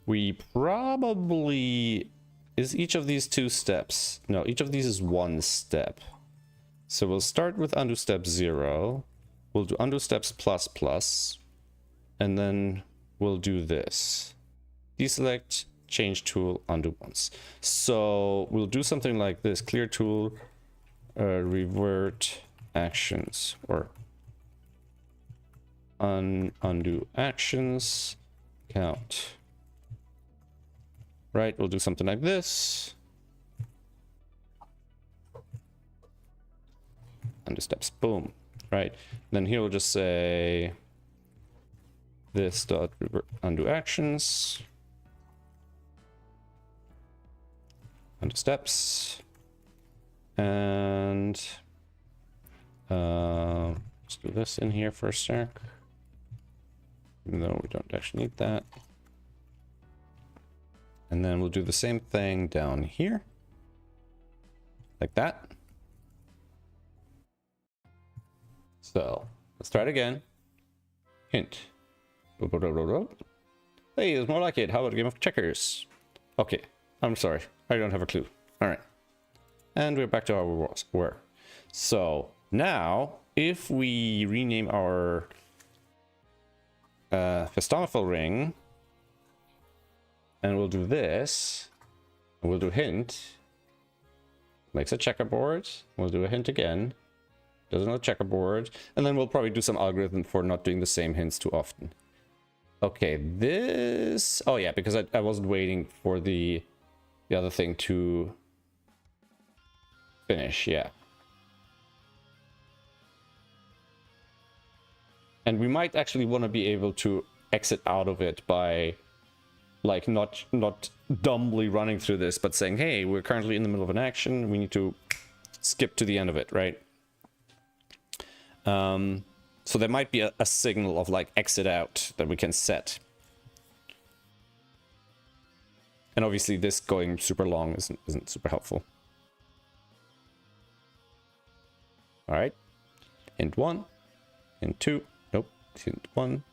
We probably... Is each of these 2 steps? No, each of these is 1 step. So we'll start with undo step 0. We'll do undo steps plus plus. And then we'll do this. Deselect, change tool, undo once. So we'll do something like this. Clear tool, revert actions, or undo actions, count. Right, we'll do something like this. Undo steps, boom. Right, then here we'll just say this dot revert undo actions, undo steps, and let's do this in here for a sec, even though we don't actually need that. And then we'll do the same thing down here, like that. So let's try it again. Hint. Hey, it's more like it. How about a game of checkers? Okay, I'm sorry. I don't have a clue. All right. And we're back to how we were. So now, if we rename our Festonophil ring, and we'll do this, and we'll do hint, makes a checkerboard, we'll do a hint again, does another checkerboard, and then we'll probably do some algorithm for not doing the same hints too often. Okay, this... Oh yeah, because I wasn't waiting for the other thing to finish, yeah. And we might actually want to be able to exit out of it by, like, not dumbly running through this, but saying, hey, we're currently in the middle of an action, we need to skip to the end of it, right? So there might be a signal of like exit out that we can set. And obviously this going super long isn't super helpful. All right, hint 1, hint 2, nope, hint 1,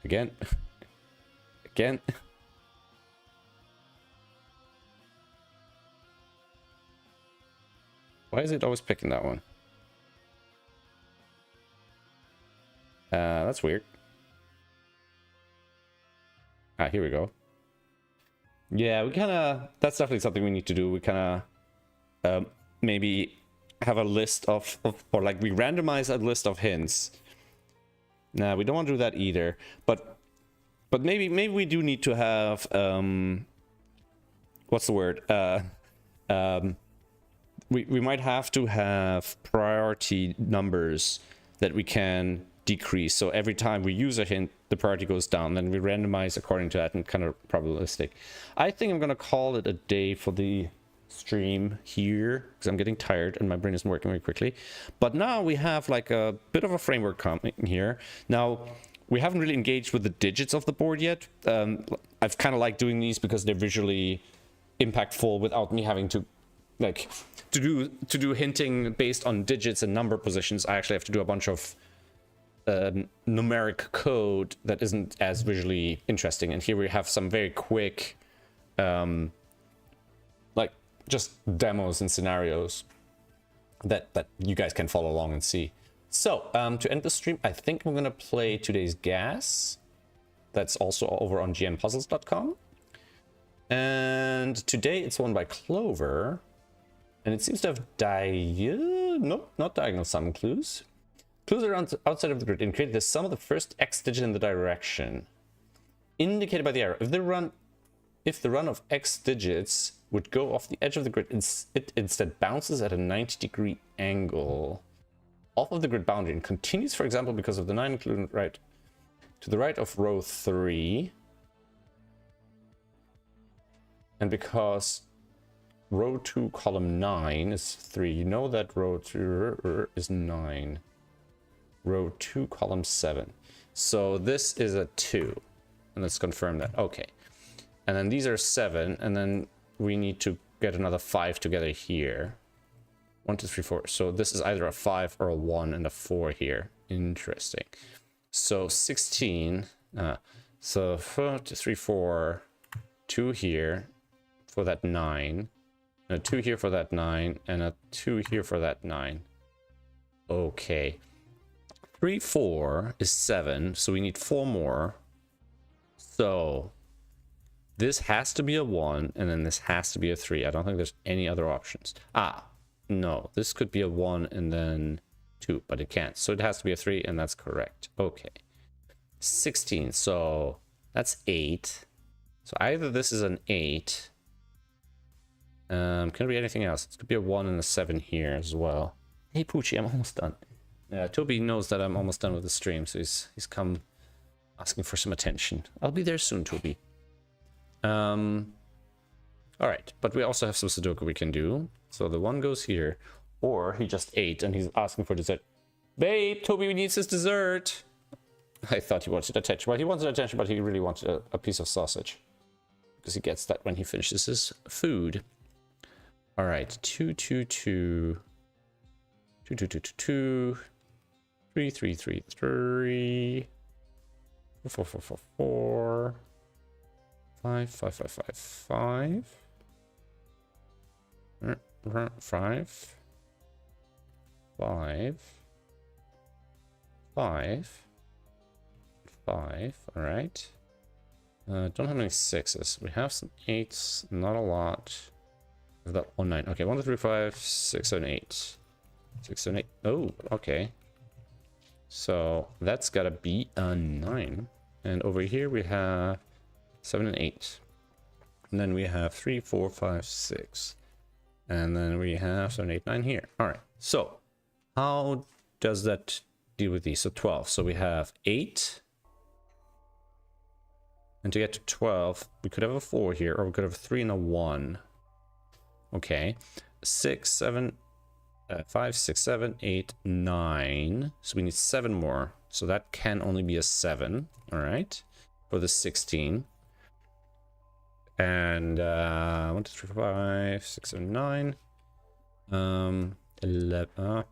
again, again. Why is it always picking that one? That's weird. Ah, here we go. Yeah, we kind of... That's definitely something we need to do. We kind of maybe have a list of... Or like we randomize a list of hints. Nah, we don't want to do that either. But But maybe we do need to have what's the word? We might have to have priority numbers that we can decrease. So every time we use a hint, the priority goes down. Then we randomize according to that and kind of probabilistic. I think I'm gonna call it a day for the stream here because I'm getting tired and my brain isn't working very quickly. But now we have like a bit of a framework coming here. Now we haven't really engaged with the digits of the board yet. I've kind of liked doing these because they're visually impactful without me having to like to do hinting based on digits and number positions. I actually have to do a bunch of numeric code that isn't as visually interesting. And here we have some very quick like just demos and scenarios that you guys can follow along and see. So to end the stream, I think I'm gonna play today's gas. That's also over on gnpuzzles.com. And today it's won by Clover. And it seems to have nope, not diagonal sum clues. Clues around outside of the grid indicate the sum of the first X digit in the direction. Indicated by the arrow. If the run of X digits would go off the edge of the grid, it instead bounces at a 90-degree angle off of the grid boundary and continues, for example, because of the 9 included right to the right of row 3. And because row 2 column 9 is 3, you know that row 2 is 9. Row 2 column 7. So this is a 2. And let's confirm that. Okay. And then these are 7. And then we need to get another 5 together here. 1, 2, 3, 4. So this is either a 5 or a 1 and a 4 here. Interesting. So 16. So 4, 2, 3, 4. 2 here for that 9. And a 2 here for that 9. And a 2 here for that 9. Okay. 3, 4 is 7. So we need 4 more. So this has to be a 1. And then this has to be a 3. I don't think there's any other options. No, this could be a 1 and then 2, but it can't. So it has to be a 3, and that's correct. Okay. 16, so that's 8. So either this is an 8. Can it be anything else? It could be a 1 and a 7 here as well. Hey, Poochie, I'm almost done. Toby knows that I'm almost done with the stream, so he's come asking for some attention. I'll be there soon, Toby. Alright, but we also have some Sudoku we can do. So the 1 goes here, or he just ate and he's asking for dessert. Babe, Toby needs his dessert. I thought he wanted attention. Well, he wanted attention, but he really wanted a piece of sausage. Because he gets that when he finishes his food. Alright, 2, 2, 2. 2, 2, 2, 2, 2. 3, 3, 3, 3. 4, 4, 4, 4. 5, 5, 5, 5, 5. 5. 5. 5. 5. All right. Don't have any 6s. We have some 8s. Not a lot. We've got 1, 9. Okay, 1, 2, 3, 5, 6, 7, 8. 6, 7, 8. Oh, okay. So that's gotta be a 9. And over here we have 7 and 8. And then we have 3, 4, 5, 6. And then we have 7, 8, 9 here. All right. So how does that deal with these? So 12. So we have 8. And to get to 12, we could have a 4 here, or we could have a 3 and a 1. Okay. 6, 7, 5, 6, 7, 8, 9. So we need 7 more. So that can only be a 7. All right. For the 16. And 1, 2, 3, 4, 5, 6, 7, 9. 11.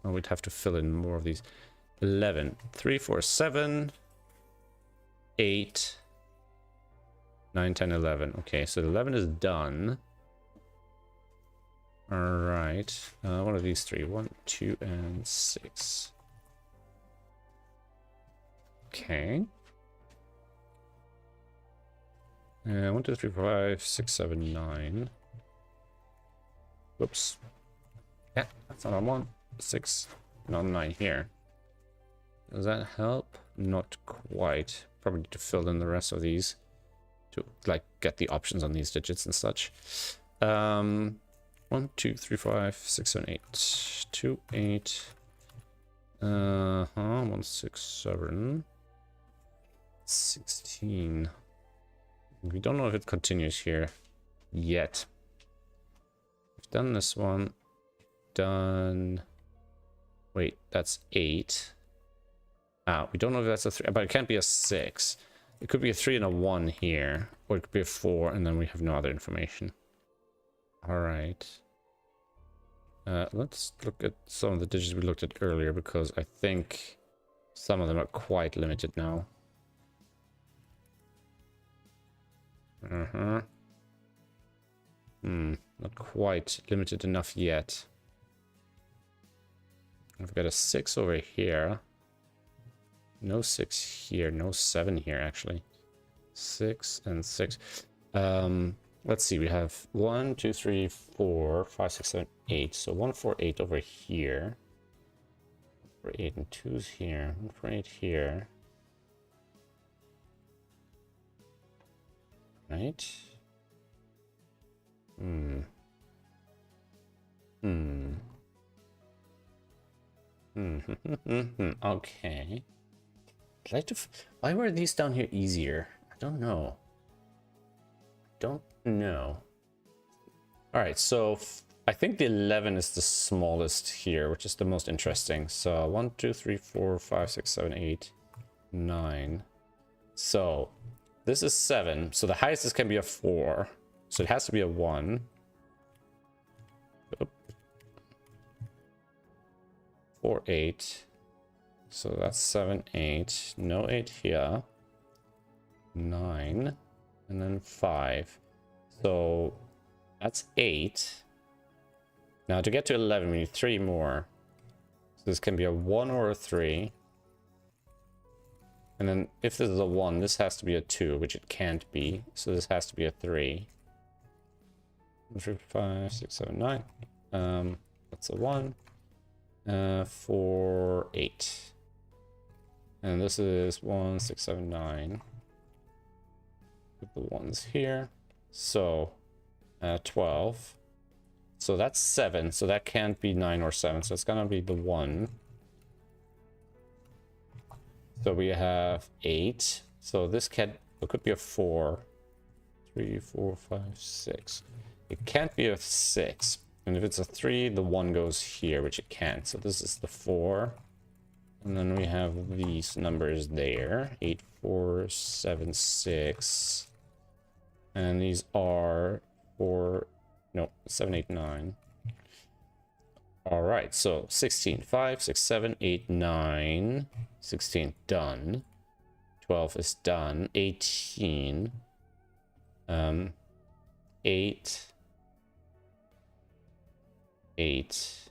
Oh, we'd have to fill in more of these. 11. 3, 4, 7. 8. 9, 10, 11. Okay, so 11 is done. All right. One of these 3. 1, 2, and 6. Okay. 1, 2, 3, 4, 5, 6, 7, 9. Whoops. Yeah, that's not on 1. 6, not 9 here. Does that help? Not quite. probably need to fill in the rest of these to like get the options on these digits and such. 1, 2, 3, 5, 6, 7, 8. 2, 8. 1, 6, 7. 16. We don't know if it continues here yet. We've done this one. Done. Wait, that's 8. We don't know if that's a 3, but it can't be a 6. It could be a 3 and a 1 here, or it could be a 4, and then we have no other information. All right. Let's look at some of the digits we looked at earlier, because I think some of them are quite limited now. Not quite limited enough yet. I've got a 6 over here. No 6 here, no 7 here actually. 6 and 6. Let's see, we have 1, 2, 3, 4, 5, 6, 7, 8. So 1, 4, 8 over here. 1, 4, 8 and 2's here. 1, 4, 8 here. Right? Okay. I'd like to. Why were these down here easier? I don't know. All right, so I think the 11 is the smallest here, which is the most interesting. So 1, 2, 3, 4, 5, 6, 7, 8, 9. So this is 7. So the highest this can be a 4. So it has to be a 1. 4, 8. So that's 7, 8. No 8 here. 9. And then 5. So that's 8. Now to get to 11, we need 3 more. So this can be a 1 or a 3. And then if this is a 1, this has to be a 2, which it can't be. So this has to be a 3. 3, 5, 6, 7, 9. That's a 1. 4, 8. And this is 1, 6, 7, 9. Put the ones here. So 12. So that's 7. So that can't be 9 or 7. So it's gonna be the 1. So we have 8. So this it could be a 4. 3, 4, 5, 6. It can't be a 6. And if it's a 3, the 1 goes here, which it can't. So this is the 4. And then we have these numbers there. 8, 4, 7, 6. And these are 7, 8, 9. All right, so 16, 5, 6, 7, 8, 9. 16, done. 12 is done. 18. 8. 8.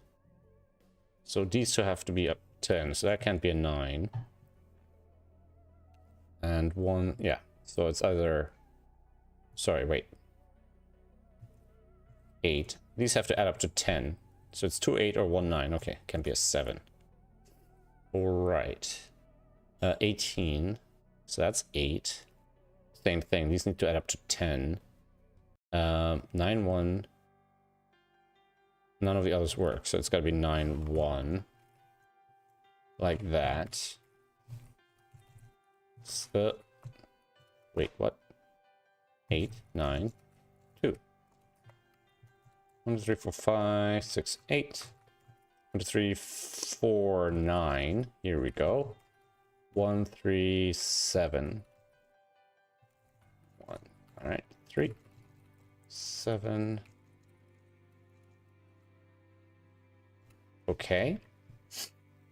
So these two have to be up 10, so that can't be a 9. And 1, yeah. So it's either... Sorry, wait. 8. These have to add up to 10. So it's 2, 8 or 1, 9. Okay, can be a 7. Alright. 18. So that's 8. Same thing. These need to add up to 10. 9, 1. None of the others work, so it's got to be 9, 1. Like that. So, wait, what? 8, 9, 2. 1, 2, 3, 4, 5, 6, 8. 1, 2, 3, 4, 9. Here we go. 1, 3, 7. 1. All right. 3, 7. Okay.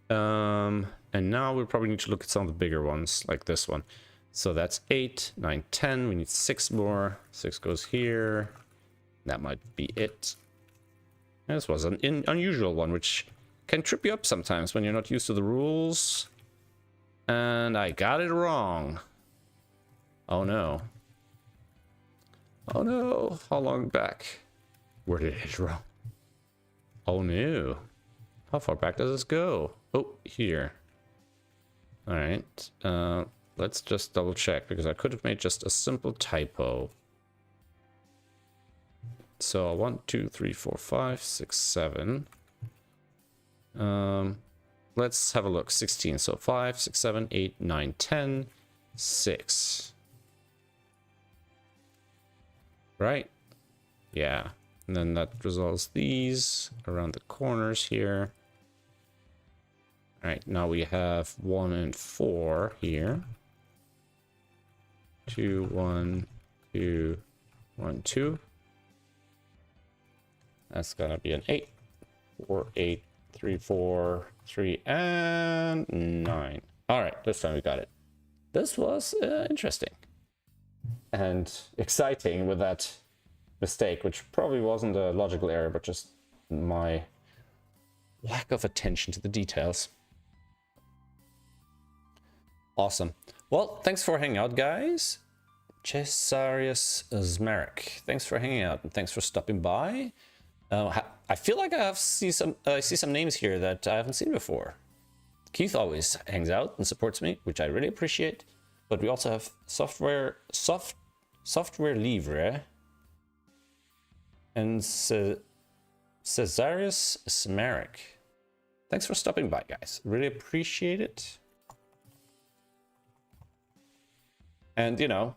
And now we probably need to look at some of the bigger ones, like this one. So that's 8, 9, 10. We need 6 more. 6 goes here. That might be it. And this was an unusual one, which can trip you up sometimes when you're not used to the rules. And I got it wrong. Oh no. Oh no. How long back? Where did it wrong? Oh no. How far back does this go? Oh, here. All right. let's just double check, because I could have made just a simple typo. So 1, 2, 3, 4, 5, 6, 7. Let's have a look. 16. So 5, 6, 7, 8, 9, 10, 6. Right? Yeah. And then that resolves these around the corners here. All right, now we have 1 and 4 here. 2, 1, 2, 1, 2. That's gonna be an 8. 4, 8, 3, 4, 3, and 9. All right, this time we got it. This was interesting and exciting with that mistake, which probably wasn't a logical error, but just my lack of attention to the details. Awesome. Well, thanks for hanging out, guys. Cesarius Zmarek, thanks for hanging out and thanks for stopping by. I feel like I see some names here that I haven't seen before. Keith always hangs out and supports me, which I really appreciate. But we also have Software Livre and Cesarius Smarek. Thanks for stopping by, guys. Really appreciate it. And, you know,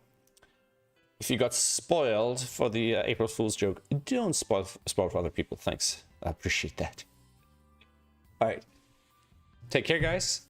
if you got spoiled for the April Fool's joke, don't spoil for other people. Thanks. I appreciate that. All right. Take care, guys.